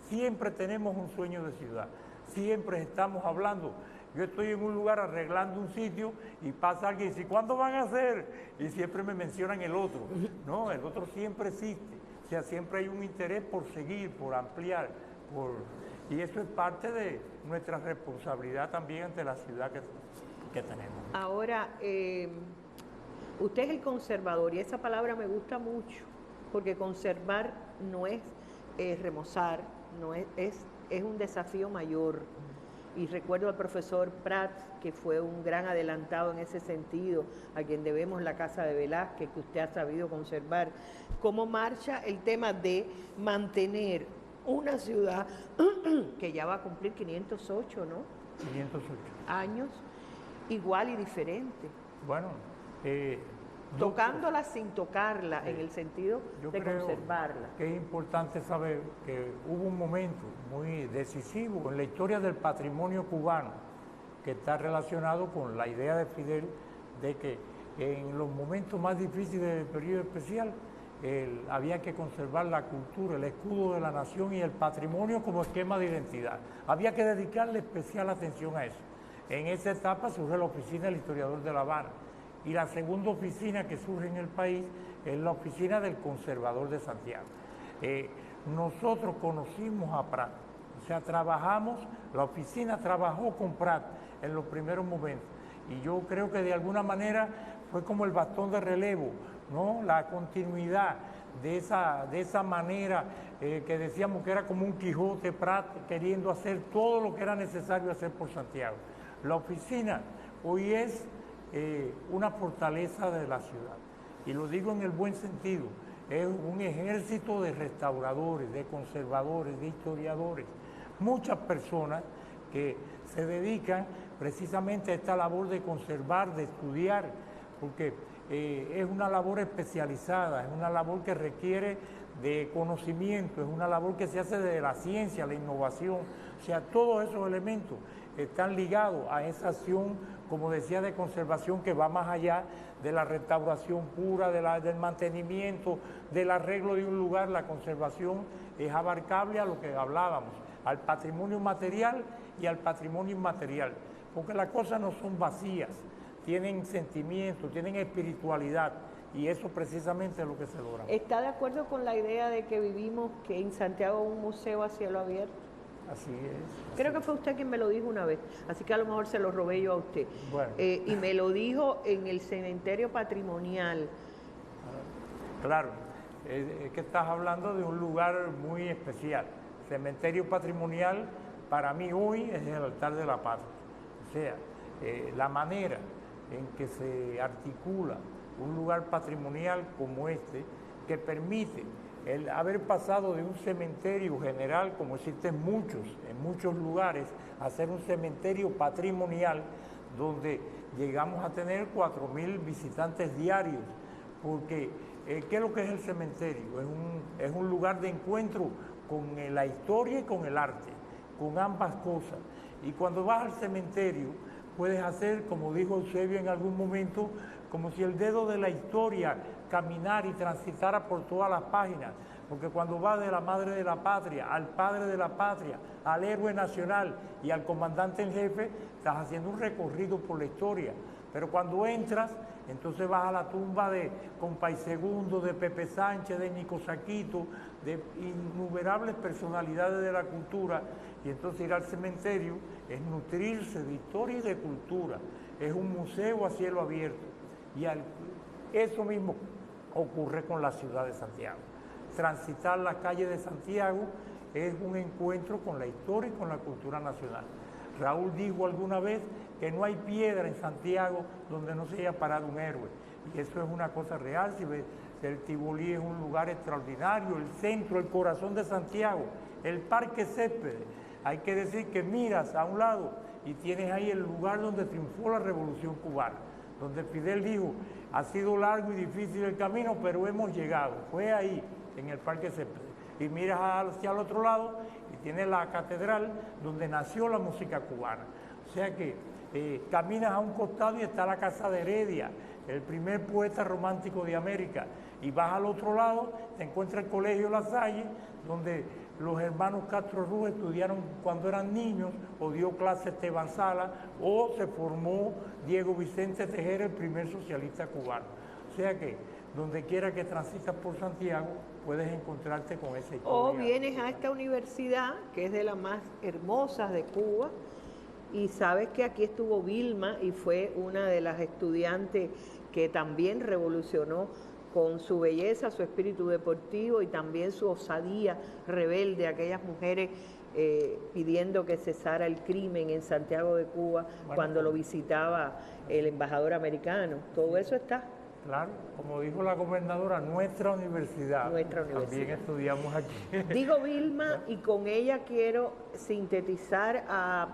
Siempre tenemos un sueño de ciudad, siempre estamos hablando. Yo estoy en un lugar arreglando un sitio y pasa alguien y dice, ¿cuándo van a hacer? Y siempre me mencionan el otro. No, el otro siempre existe. O sea, siempre hay un interés por seguir, por ampliar, y eso es parte de nuestra responsabilidad también ante la ciudad que tenemos. Ahora, usted es el conservador y esa palabra me gusta mucho, porque conservar no es remozar, no es un desafío mayor. Y recuerdo al profesor Prat, que fue un gran adelantado en ese sentido, a quien debemos la Casa de Velázquez, que usted ha sabido conservar. ¿Cómo marcha el tema de mantener una ciudad que ya va a cumplir 508, ¿no? 508 años, igual y diferente? Bueno, tocándola sin tocarla, en el sentido de conservarla. Que es importante saber que hubo un momento muy decisivo en la historia del patrimonio cubano que está relacionado con la idea de Fidel de que en los momentos más difíciles del periodo especial había que conservar la cultura, el escudo de la nación y el patrimonio como esquema de identidad. Había que dedicarle especial atención a eso. En esa etapa surge la oficina del historiador de La Habana. Y la segunda oficina que surge en el país es la oficina del conservador de Santiago. Nosotros conocimos a Prat, o sea, la oficina trabajó con Prat en los primeros momentos. Y yo creo que de alguna manera fue como el bastón de relevo, ¿no? La continuidad de esa manera que decíamos que era como un Quijote Prat queriendo hacer todo lo que era necesario hacer por Santiago. La oficina hoy es una fortaleza de la ciudad, y lo digo en el buen sentido, es un ejército de restauradores, de conservadores, de historiadores, muchas personas que se dedican precisamente a esta labor de conservar, de estudiar, porque es una labor especializada, es una labor que requiere de conocimiento, es una labor que se hace de la ciencia, la innovación, o sea, todos esos elementos están ligados a esa acción, como decía, de conservación que va más allá de la restauración pura, del mantenimiento, del arreglo de un lugar. La conservación es abarcable a lo que hablábamos, al patrimonio material y al patrimonio inmaterial, porque las cosas no son vacías, tienen sentimientos, tienen espiritualidad, y eso precisamente es lo que se logra. ¿Está de acuerdo con la idea de que vivimos que en Santiago un museo a cielo abierto? Así es. Creo que fue usted quien me lo dijo una vez, así que a lo mejor se lo robé yo a usted. Bueno. Y me lo dijo en el cementerio patrimonial. Claro, es que estás hablando de un lugar muy especial. Cementerio patrimonial para mí hoy es el altar de la patria. O sea, la manera en que se articula un lugar patrimonial como este, que permite el haber pasado de un cementerio general, como existen en muchos lugares, a ser un cementerio patrimonial, donde llegamos a tener 4.000 visitantes diarios, porque ¿qué es lo que es el cementerio? Es un lugar de encuentro con la historia y con el arte, con ambas cosas. Y cuando vas al cementerio, puedes hacer, como dijo Eusebio en algún momento, como si el dedo de la historia caminara y transitara por todas las páginas, porque cuando vas de la madre de la patria, al padre de la patria, al héroe nacional y al comandante en jefe, estás haciendo un recorrido por la historia. Pero cuando entras, entonces vas a la tumba de Compay Segundo, de Pepe Sánchez, de Nico Saquito, de innumerables personalidades de la cultura, y entonces ir al cementerio es nutrirse de historia y de cultura, es un museo a cielo abierto. Y eso mismo ocurre con la ciudad de Santiago. Transitar la calle de Santiago es un encuentro con la historia y con la cultura nacional. Raúl dijo alguna vez que no hay piedra en Santiago donde no se haya parado un héroe. Y eso es una cosa real. Si ves, el Tibolí es un lugar extraordinario, el centro, el corazón de Santiago, el Parque Céspedes. Hay que decir que miras a un lado y tienes ahí el lugar donde triunfó la Revolución Cubana, donde Fidel dijo, ha sido largo y difícil el camino, pero hemos llegado. Fue ahí, en el Parque Céspedes. Y miras hacia el otro lado y tienes la catedral donde nació la música cubana. O sea que caminas a un costado y está la Casa de Heredia, el primer poeta romántico de América. Y vas al otro lado, te encuentras el Colegio La Salle, donde los hermanos Castro Ruz estudiaron cuando eran niños, o dio clase Esteban Sala, o se formó Diego Vicente Tejera, el primer socialista cubano. O sea que donde quiera que transitas por Santiago, puedes encontrarte con esa historia. O vienes a esta universidad, que es de las más hermosas de Cuba, y sabes que aquí estuvo Vilma, y fue una de las estudiantes que también revolucionó con su belleza, su espíritu deportivo y también su osadía rebelde, aquellas mujeres pidiendo que cesara el crimen en Santiago de Cuba, cuando lo visitaba el embajador americano. Todo eso está. Claro, como dijo la gobernadora, nuestra universidad. También estudiamos aquí. Digo Vilma, y con ella quiero sintetizar a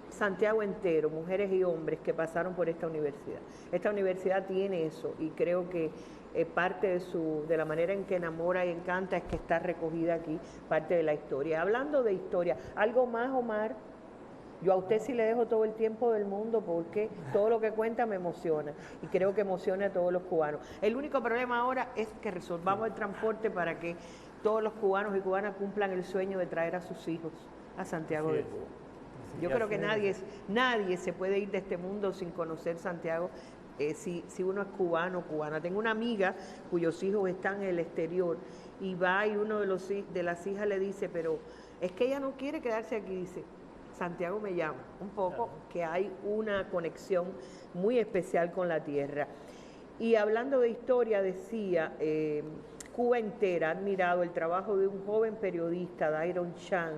Santiago entero, mujeres y hombres que pasaron por esta universidad. Esta universidad tiene eso, y creo que parte de la manera en que enamora y encanta es que está recogida aquí parte de la historia. Hablando de historia, ¿algo más, Omar? Yo a usted sí le dejo todo el tiempo del mundo, porque todo lo que cuenta me emociona, y creo que emociona a todos los cubanos. El único problema ahora es que resolvamos el transporte para que todos los cubanos y cubanas cumplan el sueño de traer a sus hijos a Santiago de Cuba. Yo creo que nadie se puede ir de este mundo sin conocer Santiago, si uno es cubano o cubana. Tengo una amiga cuyos hijos están en el exterior, y va y uno de las hijas le dice, pero es que ella no quiere quedarse aquí, dice, Santiago me llama, un poco que hay una conexión muy especial con la tierra. Y hablando de historia, decía, Cuba entera ha admirado el trabajo de un joven periodista, Dairon Chan,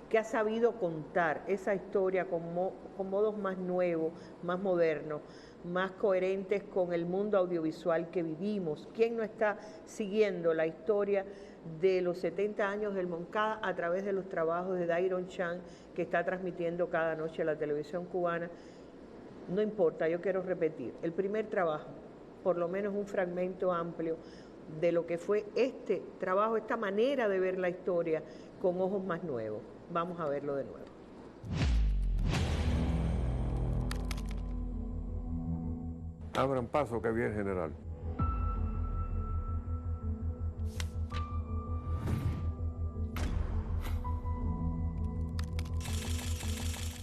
que ha sabido contar esa historia con modos más nuevos, más modernos, más coherentes con el mundo audiovisual que vivimos. ¿Quién no está siguiendo la historia de los 70 años del Moncada a través de los trabajos de Dairon Chan, que está transmitiendo cada noche la televisión cubana? No importa, yo quiero repetir, el primer trabajo, por lo menos un fragmento amplio de lo que fue este trabajo, esta manera de ver la historia con ojos más nuevos. Vamos a verlo de nuevo. Abran paso, que bien, general.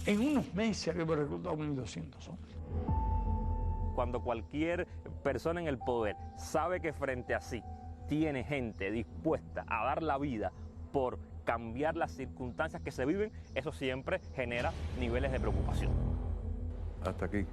En unos meses habíamos reclutado 1.200 hombres. Cuando cualquier persona en el poder sabe que frente a sí tiene gente dispuesta a dar la vida por cambiar las circunstancias que se viven, eso siempre genera niveles de preocupación. Hasta aquí.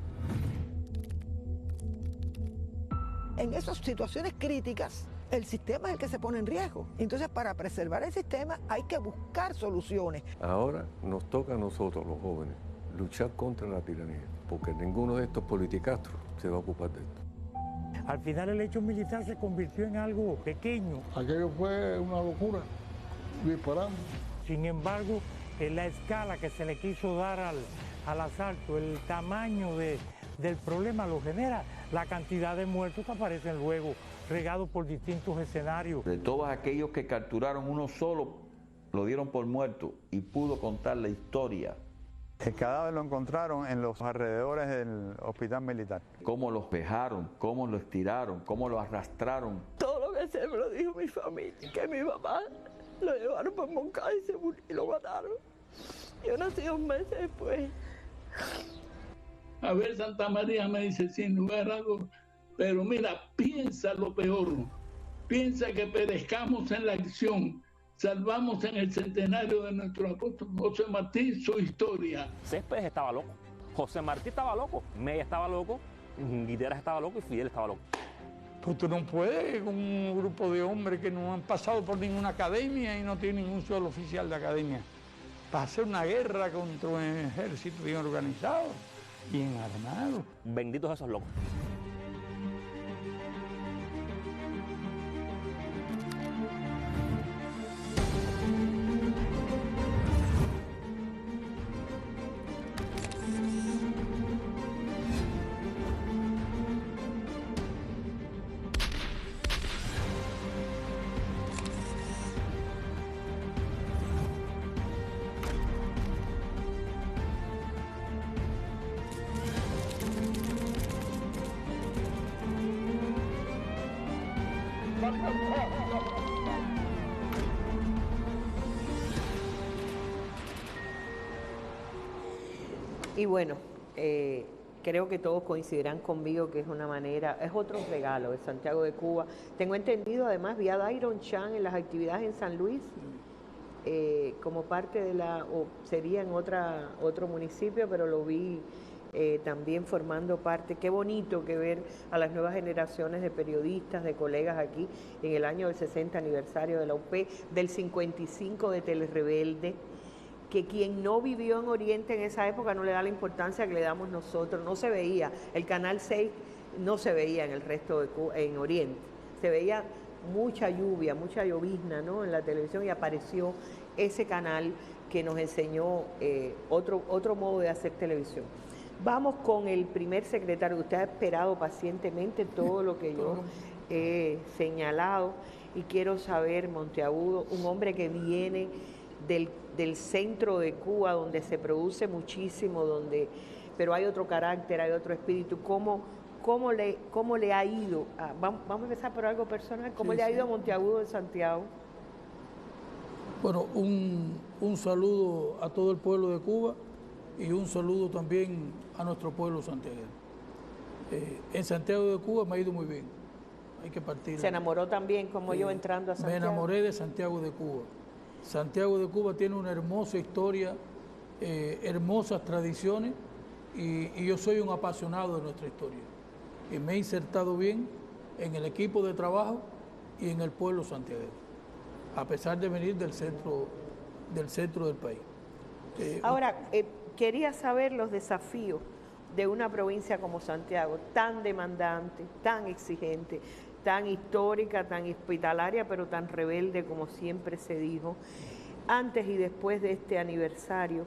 En esas situaciones críticas, el sistema es el que se pone en riesgo. Entonces, para preservar el sistema hay que buscar soluciones. Ahora nos toca a nosotros, los jóvenes, luchar contra la tiranía, porque ninguno de estos politicastros se va a ocupar de esto. Al final el hecho militar se convirtió en algo pequeño. Aquello fue una locura, disparando. Sin embargo, en la escala que se le quiso dar al asalto, el tamaño del problema lo genera la cantidad de muertos que aparecen luego, regados por distintos escenarios. De todos aquellos que capturaron, uno solo lo dieron por muerto y pudo contar la historia. El cadáver lo encontraron en los alrededores del hospital militar. Cómo los vejaron, cómo lo estiraron, cómo lo arrastraron. Todo lo que sé me lo dijo mi familia, que mi papá lo llevaron para Moncada y lo mataron. Yo nací 2 meses después. A ver, Santa María me dice, sin lugar a dudas, pero mira, piensa lo peor. Piensa que perezcamos en la acción. Salvamos en el centenario de nuestro apóstol José Martí su historia. Céspedes estaba loco, José Martí estaba loco, Mella estaba loco, Guiteras estaba loco y Fidel estaba loco. Pues tú no puedes con un grupo de hombres que no han pasado por ninguna academia y no tienen ningún suelo oficial de academia para hacer una guerra contra un ejército bien organizado, bien armado. Benditos esos locos. Y bueno, creo que todos coincidirán conmigo que es una manera, es otro regalo de Santiago de Cuba. Tengo entendido, además, vi a Dairon Chan en las actividades en San Luis, como parte de o sería en otro municipio, pero lo vi también formando parte. Qué bonito que ver a las nuevas generaciones de periodistas, de colegas aquí, en el año del 60 aniversario de la UP, del 55 de Telerebelde, que quien no vivió en Oriente en esa época no le da la importancia que le damos nosotros. No se veía, el Canal 6 no se veía en el resto de Cuba, en Oriente. Se veía mucha lluvia, mucha llovizna, ¿no?, en la televisión, y apareció ese canal que nos enseñó otro modo de hacer televisión. Vamos con el primer secretario. Usted ha esperado pacientemente todo lo que yo he señalado, y quiero saber, Monteagudo, un hombre que viene del centro de Cuba, donde se produce muchísimo, pero hay otro carácter, hay otro espíritu. ¿Cómo le ha ido? Vamos a empezar por algo personal. ¿Cómo le ha ido a Monteagudo de Santiago? Bueno, un saludo a todo el pueblo de Cuba y un saludo también a nuestro pueblo santiaguero. En Santiago de Cuba me ha ido muy bien. Hay que partir. ¿Se enamoró también como yo entrando a Santiago? Me enamoré de Santiago de Cuba. Santiago de Cuba tiene una hermosa historia, hermosas tradiciones, y yo soy un apasionado de nuestra historia. Y me he insertado bien en el equipo de trabajo y en el pueblo santiaguero, a pesar de venir del centro del país. Ahora, quería saber los desafíos de una provincia como Santiago, tan demandante, tan exigente, tan histórica, tan hospitalaria, pero tan rebelde como siempre se dijo. Antes y después de este aniversario,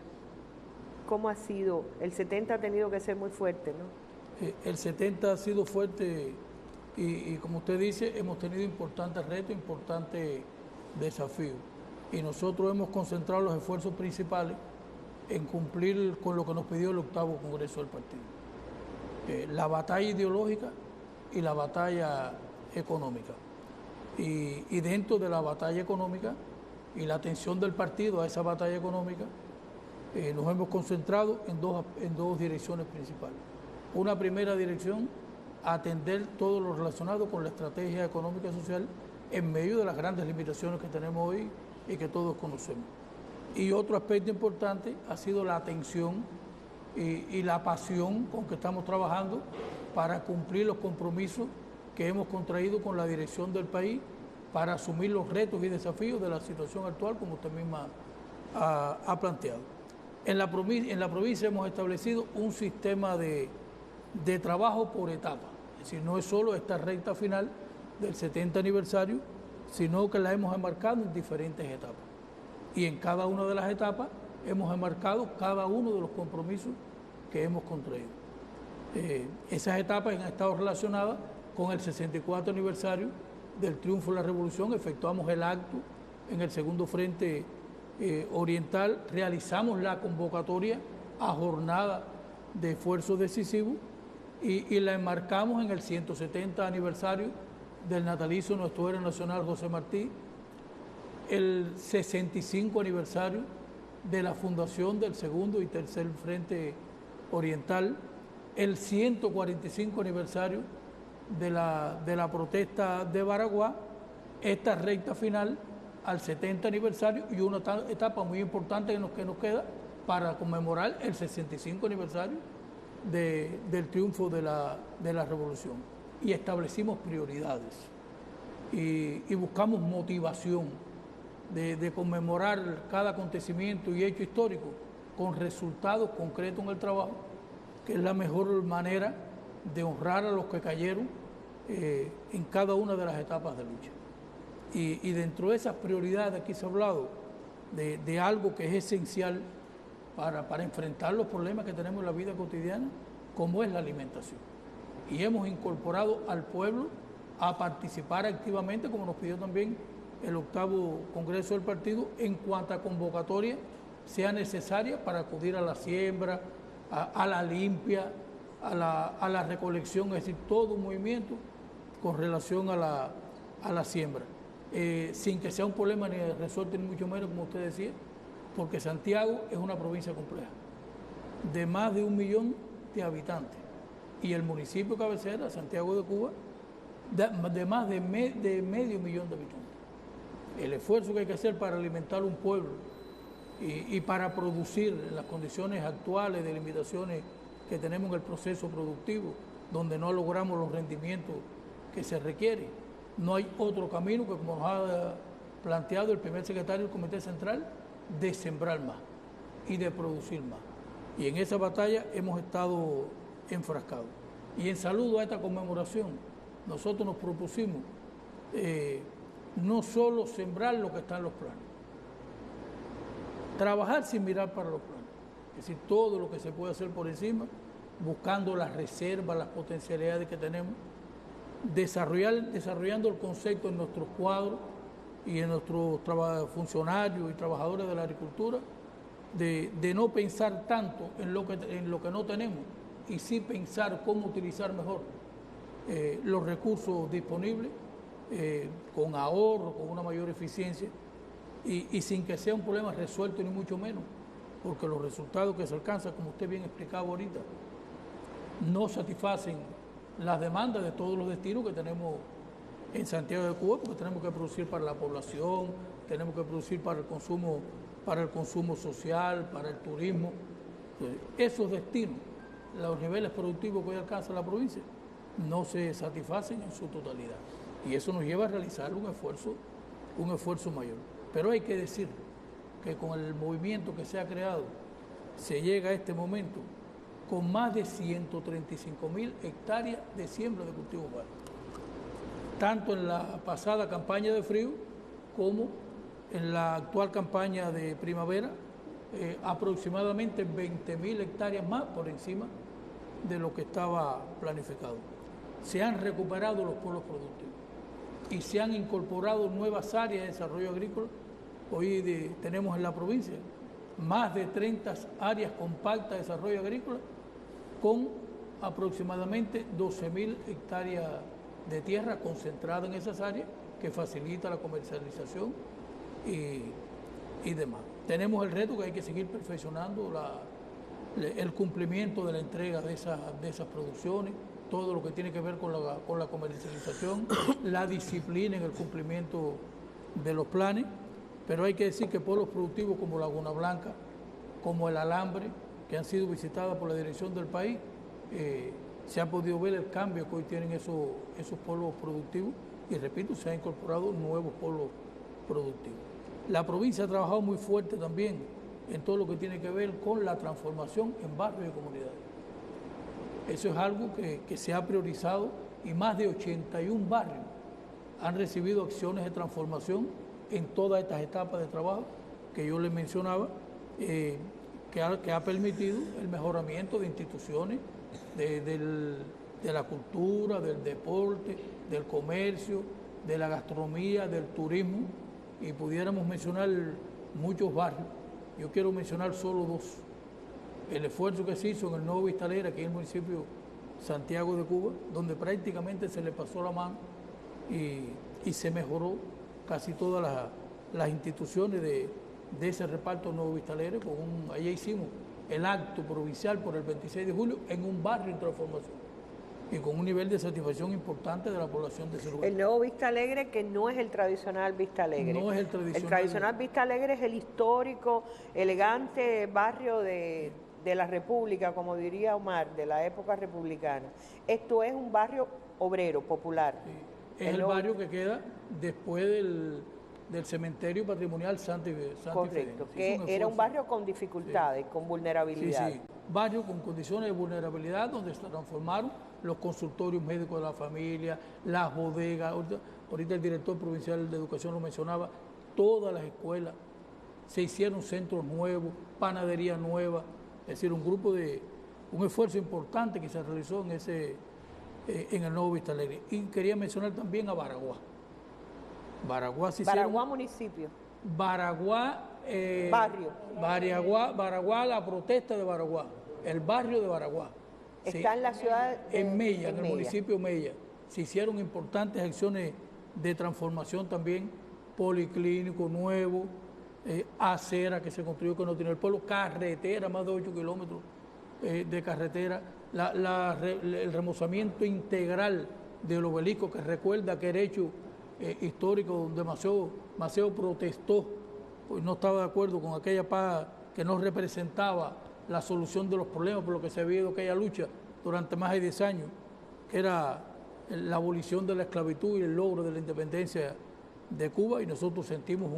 ¿cómo ha sido? El 70 ha tenido que ser muy fuerte, ¿no? El 70 ha sido fuerte y como usted dice, hemos tenido importantes retos, importantes desafíos. Y nosotros hemos concentrado los esfuerzos principales en cumplir con lo que nos pidió el 8º Congreso del Partido. La batalla ideológica y la batalla económica. Y dentro de la batalla económica y la atención del partido a esa batalla económica, nos hemos concentrado en dos direcciones principales. Una primera dirección, atender todo lo relacionado con la estrategia económica y social en medio de las grandes limitaciones que tenemos hoy y que todos conocemos. Y otro aspecto importante ha sido la atención y la pasión con que estamos trabajando para cumplir los compromisos que hemos contraído con la dirección del país para asumir los retos y desafíos de la situación actual, como usted misma ha planteado. En la provincia hemos establecido un sistema de trabajo por etapa, es decir, no es solo esta recta final del 70 aniversario, sino que la hemos enmarcado en diferentes etapas. Y en cada una de las etapas hemos enmarcado cada uno de los compromisos que hemos contraído. Esas etapas han estado relacionadas con el 64 aniversario del triunfo de la Revolución. Efectuamos el acto en el segundo frente oriental, realizamos la convocatoria a jornada de esfuerzo decisivo y la enmarcamos en el 170 aniversario del natalicio de nuestro héroe nacional José Martí, el 65 aniversario de la fundación del segundo y tercer frente oriental, el 145 aniversario de la protesta de Baraguá, esta recta final al 70 aniversario y una etapa muy importante que nos queda para conmemorar el 65 aniversario del triunfo de la Revolución. Y establecimos prioridades y buscamos motivación de conmemorar cada acontecimiento y hecho histórico con resultados concretos en el trabajo, que es la mejor manera de honrar a los que cayeron en cada una de las etapas de lucha. Y dentro de esas prioridades aquí se ha hablado de algo que es esencial para enfrentar los problemas que tenemos en la vida cotidiana, como es la alimentación. Y hemos incorporado al pueblo a participar activamente, como nos pidió también el 8º Congreso del Partido, en cuanta convocatoria sea necesaria para acudir a la siembra, a la limpia, a la recolección, es decir, todo un movimiento con relación a la siembra. Sin que sea un problema ni resuelto ni mucho menos, como usted decía, porque Santiago es una provincia compleja, de más de 1 millón de habitantes, y el municipio cabecera, Santiago de Cuba, de más de medio millón de habitantes. El esfuerzo que hay que hacer para alimentar un pueblo y para producir en las condiciones actuales de limitaciones que tenemos en el proceso productivo, donde no logramos los rendimientos que se requieren, no hay otro camino que, como nos ha planteado el primer secretario del Comité Central, de sembrar más y de producir más. Y en esa batalla hemos estado enfrascados. Y en saludo a esta conmemoración, nosotros nos propusimos no solo sembrar lo que está en los planes, trabajar sin mirar para los planes, es decir, todo lo que se puede hacer por encima, buscando las reservas, las potencialidades que tenemos, desarrollando el concepto en nuestros cuadros y en nuestros funcionarios y trabajadores de la agricultura, de no pensar tanto en lo que no tenemos, y sí pensar cómo utilizar mejor los recursos disponibles, con ahorro, con una mayor eficiencia, y sin que sea un problema resuelto ni mucho menos, porque los resultados que se alcanzan, como usted bien explicaba ahorita, no satisfacen las demandas de todos los destinos que tenemos en Santiago de Cuba, porque tenemos que producir para la población, tenemos que producir para el consumo social, para el turismo. Esos destinos, los niveles productivos que hoy alcanza la provincia, no se satisfacen en su totalidad. Y eso nos lleva a realizar un esfuerzo mayor. Pero hay que decir que con el movimiento que se ha creado, se llega a este momento con más de 135.000 hectáreas de siembra de cultivos varios, tanto en la pasada campaña de frío como en la actual campaña de primavera, aproximadamente 20.000 hectáreas más por encima de lo que estaba planificado. Se han recuperado los polos productivos y se han incorporado nuevas áreas de desarrollo agrícola. Hoy tenemos en la provincia más de 30 áreas compactas de desarrollo agrícola, con aproximadamente 12.000 hectáreas de tierra concentrada en esas áreas, que facilita la comercialización y demás. tenemos el reto que hay que seguir perfeccionando el cumplimiento de la entrega de esas producciones, todo lo que tiene que ver con la comercialización, la disciplina en el cumplimiento de los planes, pero hay que decir que polos productivos como Laguna Blanca, como el Alambre, que han sido visitadas por la dirección del país, se ha podido ver el cambio que hoy tienen esos polos productivos y, repito, se han incorporado nuevos polos productivos. La provincia ha trabajado muy fuerte también en todo lo que tiene que ver con la transformación en barrios y comunidades. Eso es algo que se ha priorizado y más de 81 barrios han recibido acciones de transformación en todas estas etapas de trabajo que yo les mencionaba, que ha permitido el mejoramiento de instituciones, de la cultura, del deporte, del comercio, de la gastronomía, del turismo, y pudiéramos mencionar muchos barrios. Yo quiero mencionar solo dos. El esfuerzo que se hizo en el Nuevo Vista Alegre, aquí en el municipio Santiago de Cuba, donde prácticamente se le pasó la mano y se mejoró casi todas las instituciones de ese reparto Nuevo Vista Alegre. Allá hicimos el acto provincial por el 26 de julio en un barrio en transformación y con un nivel de satisfacción importante de la población de ese lugar. El Nuevo Vista Alegre, que no es el tradicional Vista Alegre. No es el tradicional. El tradicional Vista Alegre es el histórico, elegante barrio de la República, como diría Omar, de la época republicana. Esto es un barrio obrero, popular. Sí. Es el barrio que queda después del cementerio patrimonial Santa Fe. Correcto, que era un barrio con dificultades, con vulnerabilidad. Sí, barrio con condiciones de vulnerabilidad donde se transformaron los consultorios médicos de la familia, las bodegas. Ahorita el director provincial de educación lo mencionaba, todas las escuelas, se hicieron centros nuevos, panadería nueva, es decir, un esfuerzo importante que se realizó en el Nuevo Vista Alegre. Y quería mencionar también a Baraguá. Baraguá municipio. Baraguá, barrio. Baraguá, la protesta de Baraguá, el barrio de Baraguá. Está en la ciudad en Mella, en el municipio Mella. Se hicieron importantes acciones de transformación también, policlínico nuevo, acera que se construyó con no tiene el pueblo, carretera, más de 8 kilómetros de carretera, el remozamiento integral del obelisco que recuerda aquel hecho histórico donde Maceo protestó, pues no estaba de acuerdo con aquella paz que no representaba la solución de los problemas por lo que se había ido aquella lucha durante más de 10 años, que era la abolición de la esclavitud y el logro de la independencia de Cuba, y nosotros sentimos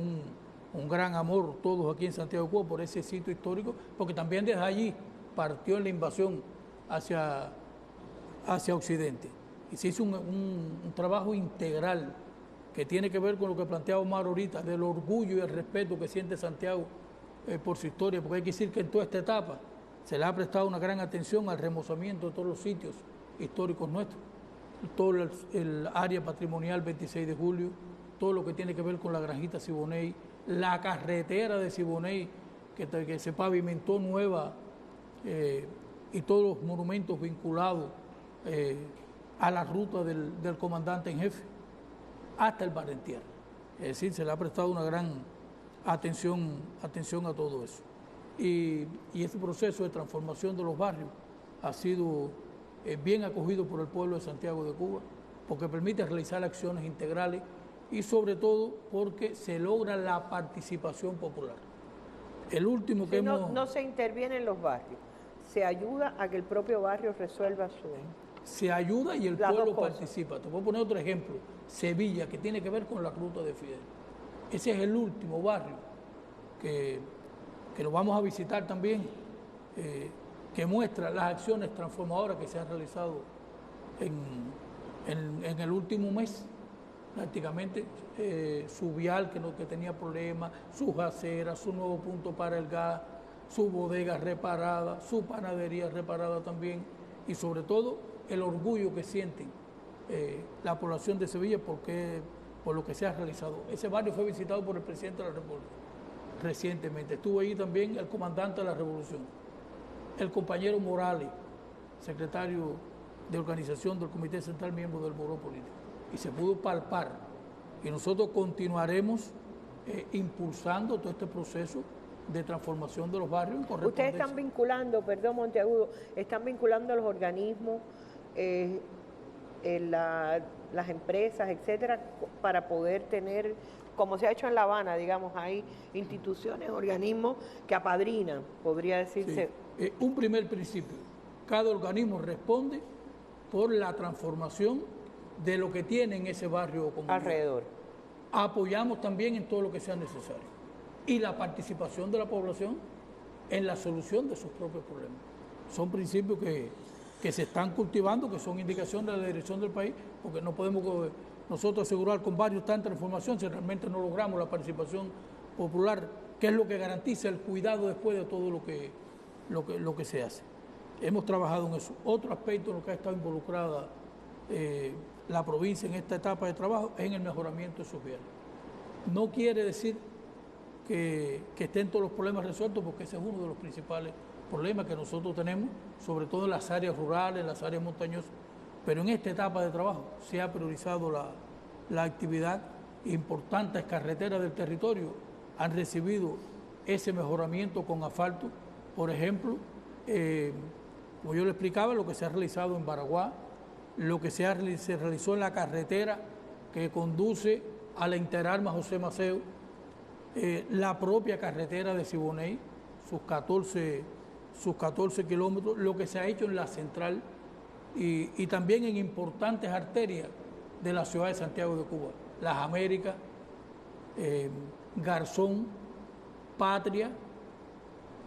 un gran amor todos aquí en Santiago de Cuba por ese sitio histórico, porque también desde allí partió en la invasión hacia Occidente. Y se hizo un trabajo integral que tiene que ver con lo que planteaba Omar ahorita, del orgullo y el respeto que siente Santiago por su historia, porque hay que decir que en toda esta etapa se le ha prestado una gran atención al remozamiento de todos los sitios históricos nuestros, todo el área patrimonial 26 de julio, todo lo que tiene que ver con la granjita Siboney, la carretera de Siboney que se pavimentó nueva, y todos los monumentos vinculados a la ruta del comandante en jefe, hasta el Barrentierra. Es decir, se le ha prestado una gran atención a todo eso. Y este proceso de transformación de los barrios ha sido bien acogido por el pueblo de Santiago de Cuba, porque permite realizar acciones integrales y sobre todo porque se logra la participación popular. El último que no se interviene en los barrios, se ayuda a que el propio barrio resuelva se ayuda y el pueblo participa. Te voy a poner otro ejemplo, Sevilla, que tiene que ver con la ruta de Fidel. Ese es el último barrio que lo vamos a visitar también, que muestra las acciones transformadoras que se han realizado en el último mes. Prácticamente su vial que tenía problemas, sus aceras, su nuevo punto para el gas, su bodega reparada, su panadería reparada también, y sobre todo el orgullo que sienten la población de Sevilla por lo que se ha realizado. Ese barrio fue visitado por el presidente de la República recientemente. Estuvo ahí también el comandante de la Revolución, el compañero Morales, secretario de organización del Comité Central, miembro del Buró Político, y se pudo palpar. Y nosotros continuaremos impulsando todo este proceso de transformación de los barrios en correspondencia. Ustedes están vinculando, perdón Monteagudo, están vinculando a los organismos, las empresas, etcétera, para poder tener, como se ha hecho en La Habana, digamos, hay instituciones, organismos que apadrinan, podría decirse. Sí. Un primer principio, cada organismo responde por la transformación de lo que tiene en ese barrio o comunidad. Alrededor. Apoyamos también en todo lo que sea necesario. Y la participación de la población en la solución de sus propios problemas. Son principios que se están cultivando, que son indicaciones de la dirección del país, porque no podemos nosotros asegurar con varios tanta transformación si realmente no logramos la participación popular, que es lo que garantiza el cuidado después de todo lo que se hace. Hemos trabajado en eso. Otro aspecto en lo que ha estado involucrada la provincia en esta etapa de trabajo es en el mejoramiento de sus bienes. No quiere decir que estén todos los problemas resueltos, porque ese es uno de los principales problemas que nosotros tenemos, sobre todo en las áreas rurales, en las áreas montañosas, pero en esta etapa de trabajo se ha priorizado la actividad. Importantes carreteras del territorio han recibido ese mejoramiento con asfalto. Por ejemplo, como yo le explicaba, lo que se ha realizado en Baraguá, lo que se realizó en la carretera que conduce a la Interarma José Maceo, la propia carretera de Siboney, sus 14 kilómetros, lo que se ha hecho en la central y también en importantes arterias de la ciudad de Santiago de Cuba, Las Américas, Garzón, Patria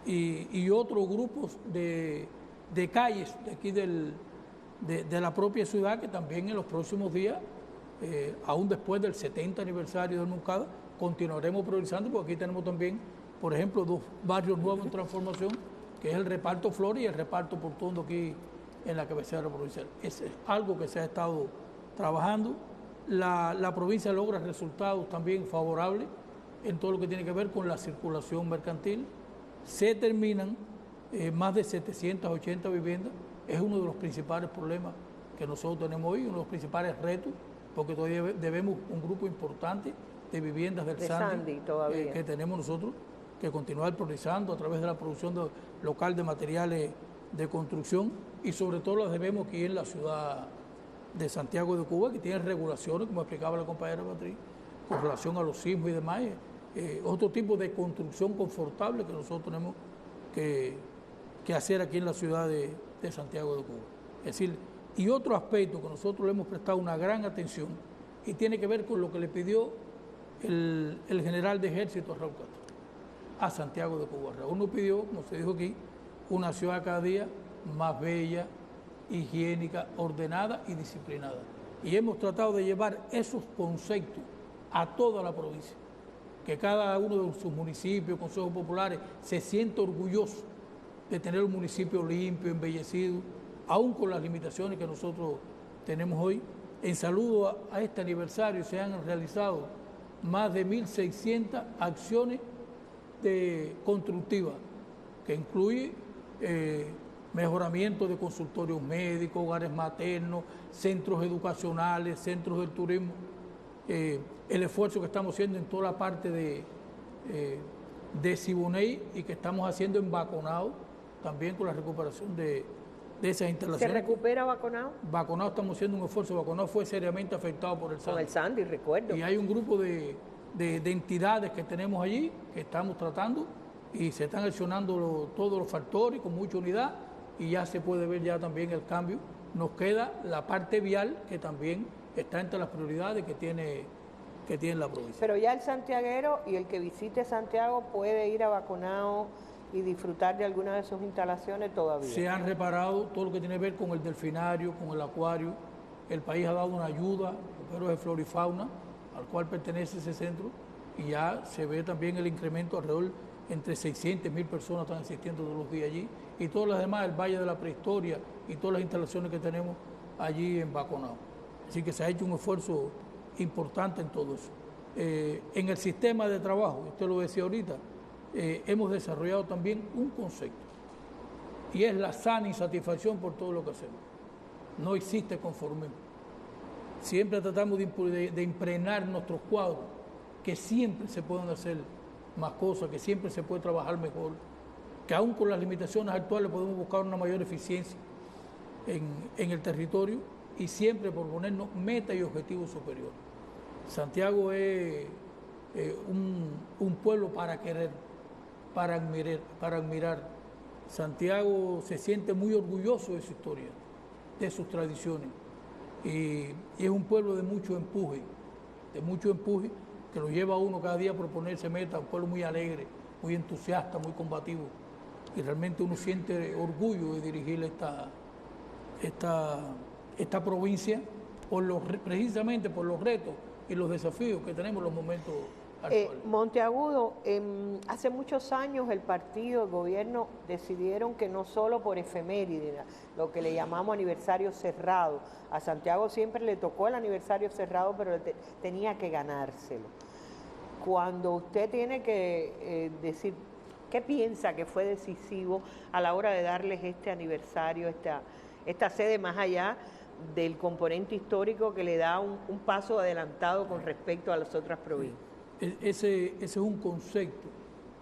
y otros grupos de calles de aquí de la propia ciudad, que también en los próximos días, aún después del 70 aniversario de Moncada, continuaremos priorizando, porque aquí tenemos también, por ejemplo, 2 barrios nuevos en transformación, que es el reparto Flores y el reparto Portondo aquí en la cabecera provincial. Es algo que se ha estado trabajando. La provincia logra resultados también favorables en todo lo que tiene que ver con la circulación mercantil. Se terminan más de 780 viviendas. Es uno de los principales problemas que nosotros tenemos hoy, uno de los principales retos, porque todavía debemos un grupo importante de viviendas del Sandy que tenemos nosotros que continuar priorizando a través de la producción local de materiales de construcción, y sobre todo las debemos aquí en la ciudad de Santiago de Cuba, que tiene regulaciones, como explicaba la compañera Beatriz, con relación a los sismos y demás, otro tipo de construcción confortable que nosotros tenemos que hacer aquí en la ciudad de Santiago de Cuba. Es decir, y otro aspecto que nosotros le hemos prestado una gran atención y tiene que ver con lo que le pidió el general de ejército Raúl Castro a Santiago de Cuba. Raúl nos pidió, como se dijo aquí, una ciudad cada día más bella, higiénica, ordenada y disciplinada. Y hemos tratado de llevar esos conceptos a toda la provincia, que cada uno de sus municipios, consejos populares, se sienta orgulloso de tener un municipio limpio, embellecido, aún con las limitaciones que nosotros tenemos hoy. En saludo a este aniversario se han realizado más de 1.600 acciones constructivas, que incluye mejoramiento de consultorios médicos, hogares maternos, centros educacionales, centros del turismo, el esfuerzo que estamos haciendo en toda la parte de Siboney y que estamos haciendo en Baconao, también con la recuperación de esas instalaciones. ¿Se recupera Baconao? Baconao estamos haciendo un esfuerzo. Baconao fue seriamente afectado por el Sandy. Con el Sandy, recuerdo. Y hay un grupo de entidades que tenemos allí que estamos tratando y se están accionando todos los factores con mucha unidad y ya se puede ver ya también el cambio. Nos queda la parte vial, que también está entre las prioridades que tiene la provincia. Pero ya el santiaguero y el que visite Santiago puede ir a Baconao y disfrutar de alguna de sus instalaciones todavía. Se han reparado todo lo que tiene que ver con el delfinario, con el acuario. El país ha dado una ayuda, pero de flora y fauna, al cual pertenece ese centro, y ya se ve también el incremento alrededor entre 600 y 1.000 personas están asistiendo todos los días allí, y todas las demás, el Valle de la Prehistoria y todas las instalaciones que tenemos allí en Baconao. Así que se ha hecho un esfuerzo importante en todo eso. En el sistema de trabajo, usted lo decía ahorita, hemos desarrollado también un concepto, y es la sana insatisfacción por todo lo que hacemos. No existe conformismo. Siempre tratamos de impregnar nuestros cuadros, que siempre se pueden hacer más cosas, que siempre se puede trabajar mejor, que aún con las limitaciones actuales podemos buscar una mayor eficiencia en el territorio y siempre proponernos metas y objetivos superiores. Santiago es un pueblo para querer, para admirar. Santiago se siente muy orgulloso de su historia, de sus tradiciones, y es un pueblo de mucho empuje, que lo lleva a uno cada día a proponerse metas, un pueblo muy alegre, muy entusiasta, muy combativo, y realmente uno siente orgullo de dirigir esta provincia precisamente por los retos y los desafíos que tenemos en los momentos actuales. Monteagudo, hace muchos años el partido, el gobierno decidieron que no solo por efeméride, lo que le llamamos aniversario cerrado, a Santiago siempre le tocó el aniversario cerrado, pero tenía que ganárselo. Cuando usted tiene que decir, ¿qué piensa que fue decisivo a la hora de darles este aniversario, esta sede más allá del componente histórico que le da un paso adelantado con respecto a las otras provincias? Ese es un concepto,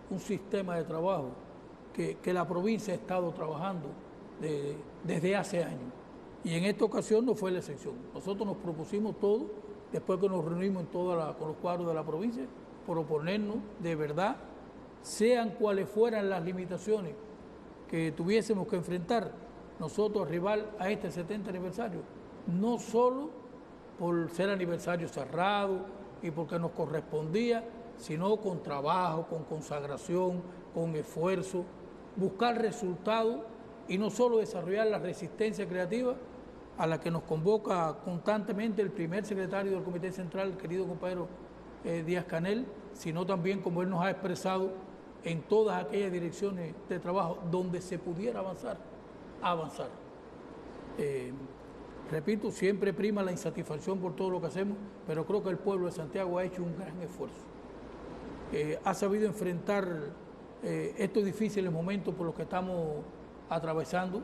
un sistema de trabajo que la provincia ha estado trabajando desde hace años. Y en esta ocasión no fue la excepción. Nosotros nos propusimos todo, después que nos reunimos con los cuadros de la provincia, proponernos de verdad, sean cuales fueran las limitaciones que tuviésemos que enfrentar nosotros rival a este 70 aniversario, no solo por ser aniversario cerrado y porque nos correspondía, sino con trabajo, con consagración, con esfuerzo, buscar resultados y no solo desarrollar la resistencia creativa a la que nos convoca constantemente el primer secretario del Comité Central, el querido compañero Díaz Canel, sino también como él nos ha expresado en todas aquellas direcciones de trabajo donde se pudiera avanzar. Repito, siempre prima la insatisfacción por todo lo que hacemos, pero creo que el pueblo de Santiago ha hecho un gran esfuerzo. Ha sabido enfrentar estos difíciles momentos por los que estamos atravesando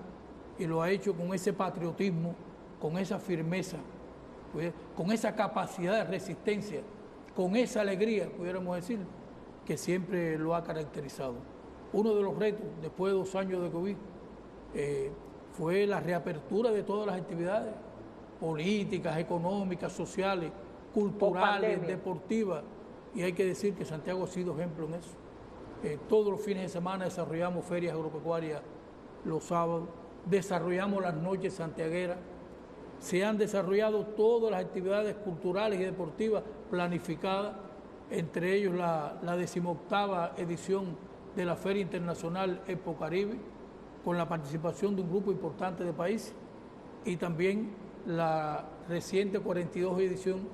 y lo ha hecho con ese patriotismo, con esa firmeza, con esa capacidad de resistencia, con esa alegría, pudiéramos decir, que siempre lo ha caracterizado. Uno de los retos, después de 2 años de COVID, fue la reapertura de todas las actividades políticas, económicas, sociales, culturales, deportivas, y hay que decir que Santiago ha sido ejemplo en eso. Todos los fines de semana desarrollamos ferias agropecuarias los sábados, desarrollamos las noches santiagueras, se han desarrollado todas las actividades culturales y deportivas planificadas, entre ellos la 18ª edición de la Feria Internacional Expo Caribe, con la participación de un grupo importante de países, y también la reciente 42 edición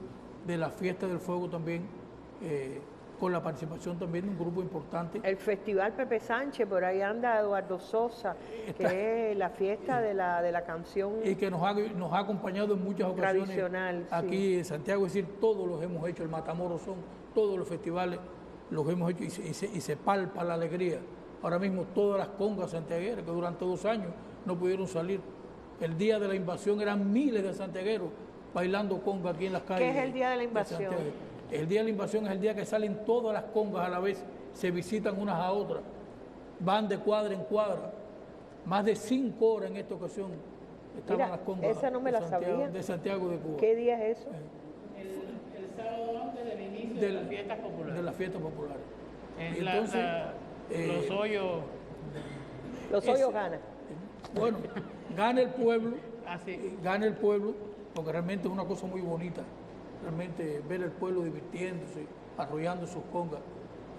de la Fiesta del Fuego también, con la participación también de un grupo importante. El Festival Pepe Sánchez, por ahí anda Eduardo Sosa, que es la fiesta de la canción. Y que nos ha acompañado en muchas ocasiones tradicional, aquí en Santiago, es decir, todos los hemos hecho, el Matamoros son, todos los festivales los hemos hecho y se palpa la alegría. Ahora mismo todas las congas santiagueras que durante 2 años no pudieron salir. El día de la invasión eran miles de santiagueros bailando conga aquí en las calles. ¿Qué es el día de la invasión? El día de la invasión es el día que salen todas las congas a la vez, se visitan unas a otras, van de cuadra en cuadra. Más de 5 horas en esta ocasión estaban las congas esa no me la sabía. De Santiago de Cuba. ¿Qué día es eso? El sábado antes del inicio de las fiestas populares. De las fiestas populares. Y entonces, los hoyos ganan. Bueno, gana el pueblo, porque realmente es una cosa muy bonita, realmente ver el pueblo divirtiéndose, arrollando sus congas,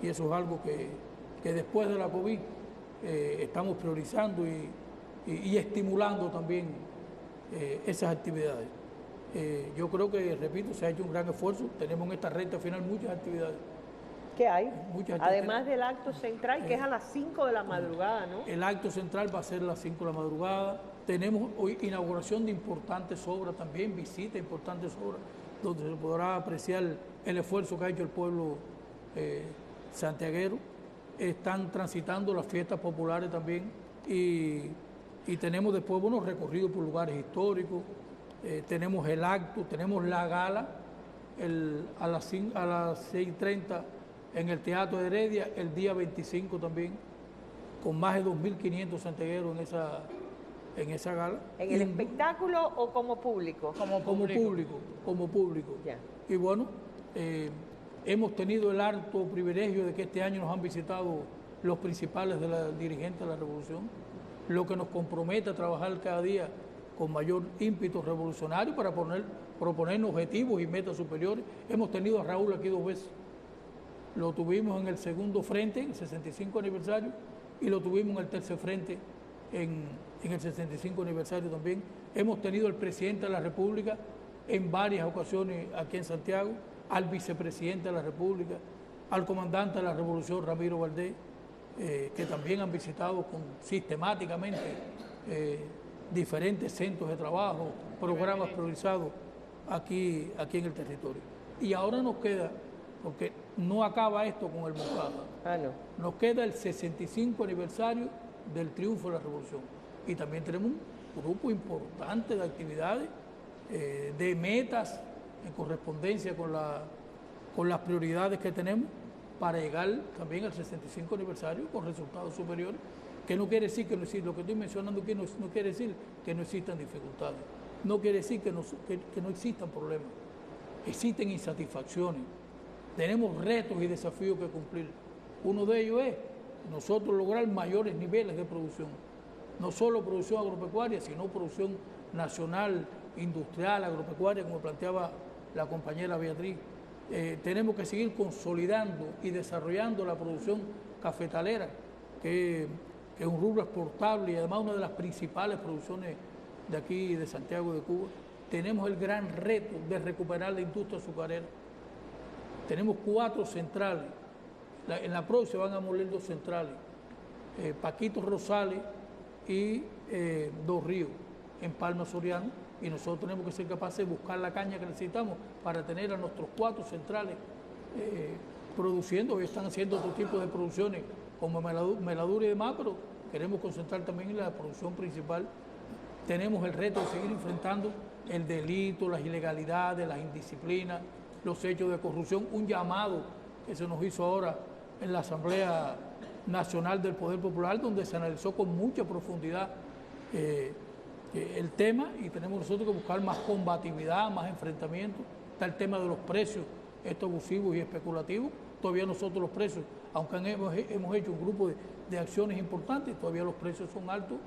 y eso es algo que después de la COVID estamos priorizando y estimulando también esas actividades. Yo creo que, repito, se ha hecho un gran esfuerzo, tenemos en esta recta final muchas actividades. ¿Qué hay? Además del acto central, que es a las 5 de la madrugada, ¿no? El acto central va a ser a las 5 de la madrugada. Tenemos hoy inauguración de importantes obras también, visita importantes obras, donde se podrá apreciar el esfuerzo que ha hecho el pueblo santiaguero. Están transitando las fiestas populares también y tenemos después buenos recorridos por lugares históricos. Tenemos el acto, tenemos la gala a las 6:30 en el Teatro de Heredia el día 25 también, con más de 2.500 santiagueros en esa gala. ¿En el espectáculo o como público? Como público. Ya. Y bueno, hemos tenido el harto privilegio de que este año nos han visitado los principales dirigentes de la revolución, lo que nos compromete a trabajar cada día con mayor ímpetu revolucionario para proponer objetivos y metas superiores. Hemos tenido a Raúl aquí 2 veces. Lo tuvimos en el segundo frente, en el 65 aniversario, y lo tuvimos en el tercer frente, en el 65 aniversario también. Hemos tenido al presidente de la República en varias ocasiones aquí en Santiago, al vicepresidente de la República, al comandante de la Revolución, Ramiro Valdés, que también han visitado sistemáticamente diferentes centros de trabajo, programas priorizados aquí en el territorio. Y ahora nos queda, porque no acaba esto con el Moncada, nos queda el 65 aniversario del triunfo de la Revolución. Y también tenemos un grupo importante de actividades, de metas en correspondencia con las prioridades que tenemos para llegar también al 65 aniversario con resultados superiores, que no quiere decir que no exista, lo que estoy mencionando aquí no quiere decir que no existan dificultades, no quiere decir que no existan problemas, existen insatisfacciones, tenemos retos y desafíos que cumplir. Uno de ellos es nosotros lograr mayores niveles de producción, no solo producción agropecuaria, sino producción nacional, industrial, agropecuaria, como planteaba la compañera Beatriz. Tenemos que seguir consolidando y desarrollando la producción cafetalera, que es un rubro exportable y además una de las principales producciones de aquí, de Santiago de Cuba. Tenemos el gran reto de recuperar la industria azucarera. Tenemos 4 centrales. En la próxima van a moler 2 centrales, Paquito Rosales y Dos Ríos, en Palma Soriano, y nosotros tenemos que ser capaces de buscar la caña que necesitamos para tener a nuestros 4 centrales produciendo. Hoy están haciendo otro tipo de producciones como meladura y demás, pero queremos concentrar también en la producción principal. Tenemos el reto de seguir enfrentando el delito, las ilegalidades, las indisciplinas, los hechos de corrupción. Un llamado que se nos hizo ahora en la Asamblea Nacional del Poder Popular, donde se analizó con mucha profundidad el tema, y tenemos nosotros que buscar más combatividad, más enfrentamiento. Está el tema de los precios, estos abusivos y especulativos. Todavía nosotros los precios, aunque hemos hecho un grupo de acciones importantes, todavía los precios son altos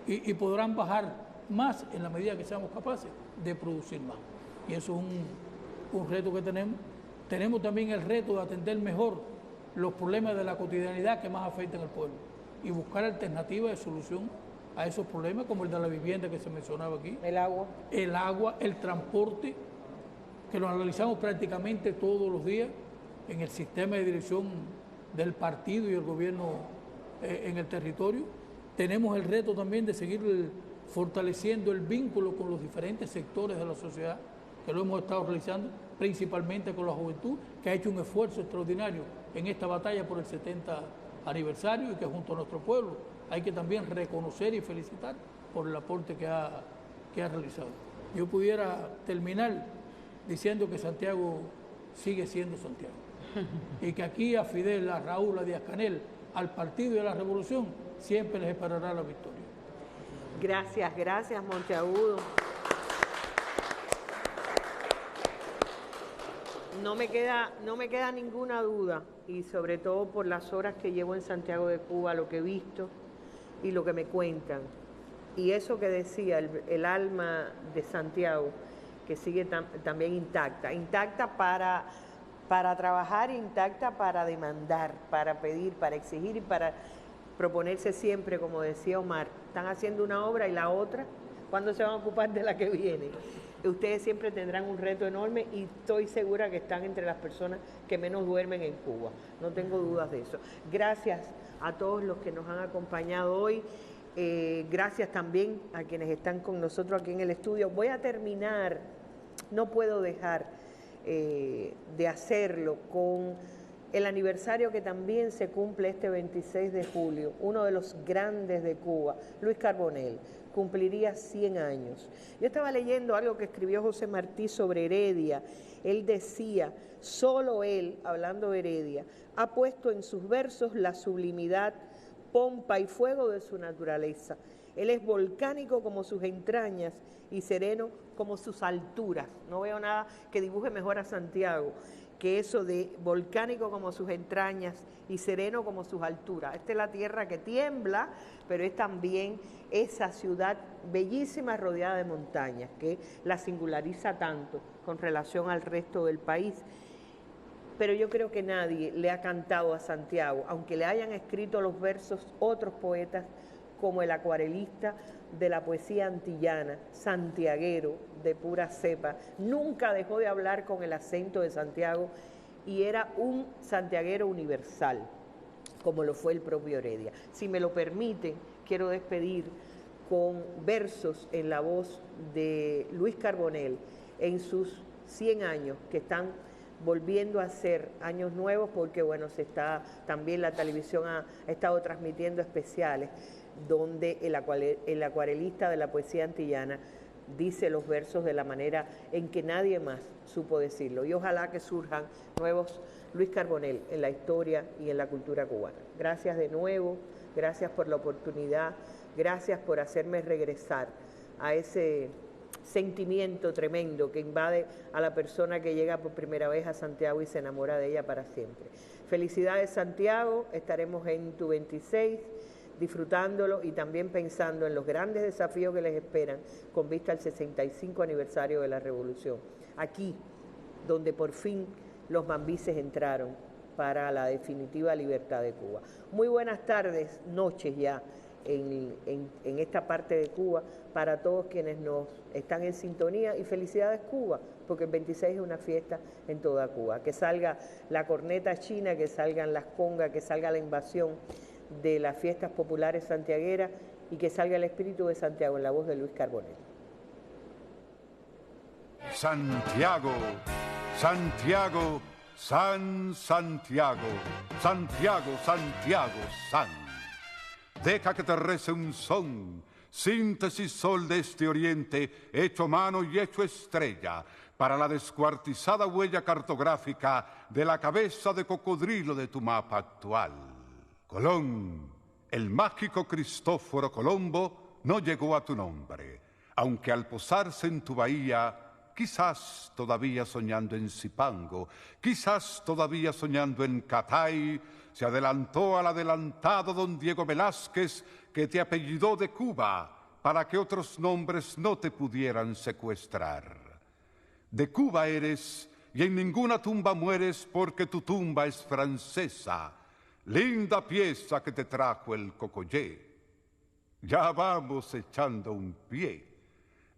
y podrán bajar más en la medida que seamos capaces de producir más. Y eso es un reto que tenemos. Tenemos también el reto de atender mejor los problemas de la cotidianidad que más afectan al pueblo y buscar alternativas de solución a esos problemas, como el de la vivienda que se mencionaba aquí. El agua. El agua, el transporte, que lo analizamos prácticamente todos los días en el sistema de dirección del partido y el gobierno en el territorio. Tenemos el reto también de seguir fortaleciendo el vínculo con los diferentes sectores de la sociedad, que lo hemos estado realizando principalmente con la juventud, que ha hecho un esfuerzo extraordinario en esta batalla por el 70 aniversario y que junto a nuestro pueblo hay que también reconocer y felicitar por el aporte que ha realizado. Yo pudiera terminar diciendo que Santiago sigue siendo Santiago y que aquí a Fidel, a Raúl, a Díaz-Canel, al Partido y a la Revolución siempre les esperará la victoria. Gracias, Monteagudo. No me queda ninguna duda, y sobre todo por las horas que llevo en Santiago de Cuba, lo que he visto y lo que me cuentan. Y eso que decía, el alma de Santiago, que sigue también intacta para trabajar, intacta para demandar, para pedir, para exigir y para proponerse siempre, como decía Omar, están haciendo una obra y la otra, ¿cuándo se van a ocupar de la que viene? Ustedes siempre tendrán un reto enorme y estoy segura que están entre las personas que menos duermen en Cuba. No tengo dudas de eso. Gracias a todos los que nos han acompañado hoy. Gracias también a quienes están con nosotros aquí en el estudio. Voy a terminar, no puedo dejar de hacerlo con el aniversario que también se cumple este 26 de julio, uno de los grandes de Cuba, Luis Carbonell, cumpliría 100 años. Yo estaba leyendo algo que escribió José Martí sobre Heredia él decía, solo él, hablando de Heredia, ha puesto en sus versos la sublimidad, pompa y fuego de su naturaleza. Él es volcánico como sus entrañas y sereno como sus alturas. No veo nada que dibuje mejor a Santiago que eso de volcánico como sus entrañas y sereno como sus alturas. Esta es la tierra que tiembla, pero es también esa ciudad bellísima rodeada de montañas que la singulariza tanto con relación al resto del país. Pero yo creo que nadie le ha cantado a Santiago, aunque le hayan escrito los versos otros poetas como el acuarelista de la poesía antillana, santiaguero de pura cepa, nunca dejó de hablar con el acento de Santiago y era un santiaguero universal, como lo fue el propio Heredia. Si me lo permiten, quiero despedir con versos en la voz de Luis Carbonell en sus 100 años, que están volviendo a ser años nuevos porque, bueno, también la televisión ha estado transmitiendo especiales donde el acuarelista de la poesía antillana dice los versos de la manera en que nadie más supo decirlo. Y ojalá que surjan nuevos Luis Carbonell en la historia y en la cultura cubana. Gracias de nuevo, gracias por la oportunidad, gracias por hacerme regresar a ese sentimiento tremendo que invade a la persona que llega por primera vez a Santiago y se enamora de ella para siempre. Felicidades, Santiago, estaremos en tu 26, disfrutándolo y también pensando en los grandes desafíos que les esperan con vista al 65 aniversario de la Revolución. Aquí, donde por fin los mambises entraron para la definitiva libertad de Cuba. Muy buenas tardes, noches ya en esta parte de Cuba para todos quienes nos están en sintonía y felicidades Cuba, porque el 26 es una fiesta en toda Cuba. Que salga la corneta china, que salgan las congas, que salga la invasión de las fiestas populares santiagueras y que salga el espíritu de Santiago en la voz de Luis Carbonell. Santiago, Santiago, San Santiago, Santiago, Santiago, San. Deja que te rece un son, síntesis sol de este oriente, hecho mano y hecho estrella, para la descuartizada huella cartográfica de la cabeza de cocodrilo de tu mapa actual. Colón, el mágico Cristóforo Colombo, no llegó a tu nombre, aunque al posarse en tu bahía, quizás todavía soñando en Zipango, quizás todavía soñando en Catay, se adelantó al adelantado don Diego Velázquez, que te apellidó de Cuba, para que otros nombres no te pudieran secuestrar. De Cuba eres, y en ninguna tumba mueres porque tu tumba es francesa, linda pieza que te trajo el Cocollé. Ya vamos echando un pie.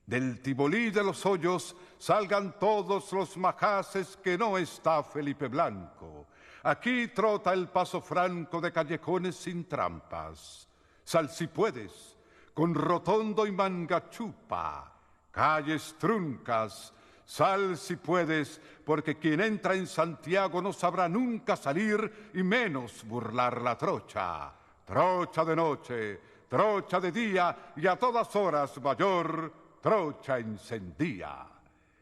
Del Tibolí de los Hoyos salgan todos los majaces que no está Felipe Blanco. Aquí trota el paso franco de callejones sin trampas. Sal si puedes, con Rotondo y Mangachupa, calles truncas. Sal si puedes, porque quien entra en Santiago no sabrá nunca salir y menos burlar la trocha. Trocha de noche, trocha de día y a todas horas mayor, trocha encendía.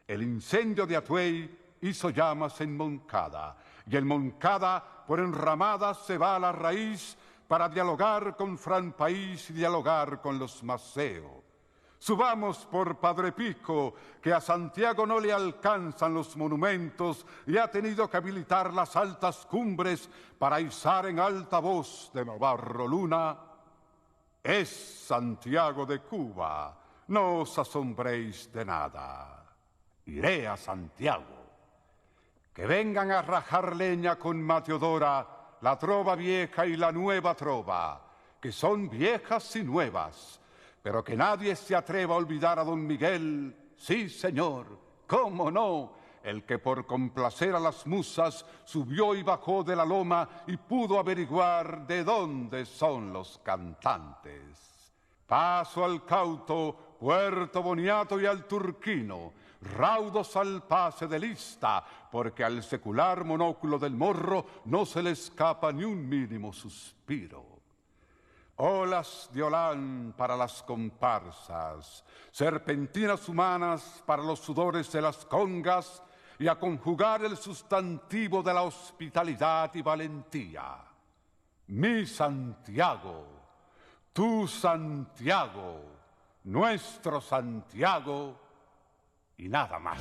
El incendio de Atuey hizo llamas en Moncada, y en Moncada por enramadas se va a la raíz para dialogar con Fran País y dialogar con los Maceo. Subamos por Padre Pico, que a Santiago no le alcanzan los monumentos y ha tenido que habilitar las altas cumbres para izar en alta voz de Navarro Luna. Es Santiago de Cuba, no os asombréis de nada. Iré a Santiago. Que vengan a rajar leña con Mateodora la trova vieja y la nueva trova, que son viejas y nuevas, pero que nadie se atreva a olvidar a don Miguel, sí señor, cómo no, el que por complacer a las musas subió y bajó de la loma y pudo averiguar de dónde son los cantantes. Paso al Cauto, Puerto Boniato y al Turquino, raudos al pase de lista, porque al secular monóculo del morro no se le escapa ni un mínimo suspiro. Olas de Olán para las comparsas, serpentinas humanas para los sudores de las congas, y a conjugar el sustantivo de la hospitalidad y valentía. Mi Santiago, tu Santiago, nuestro Santiago y nada más.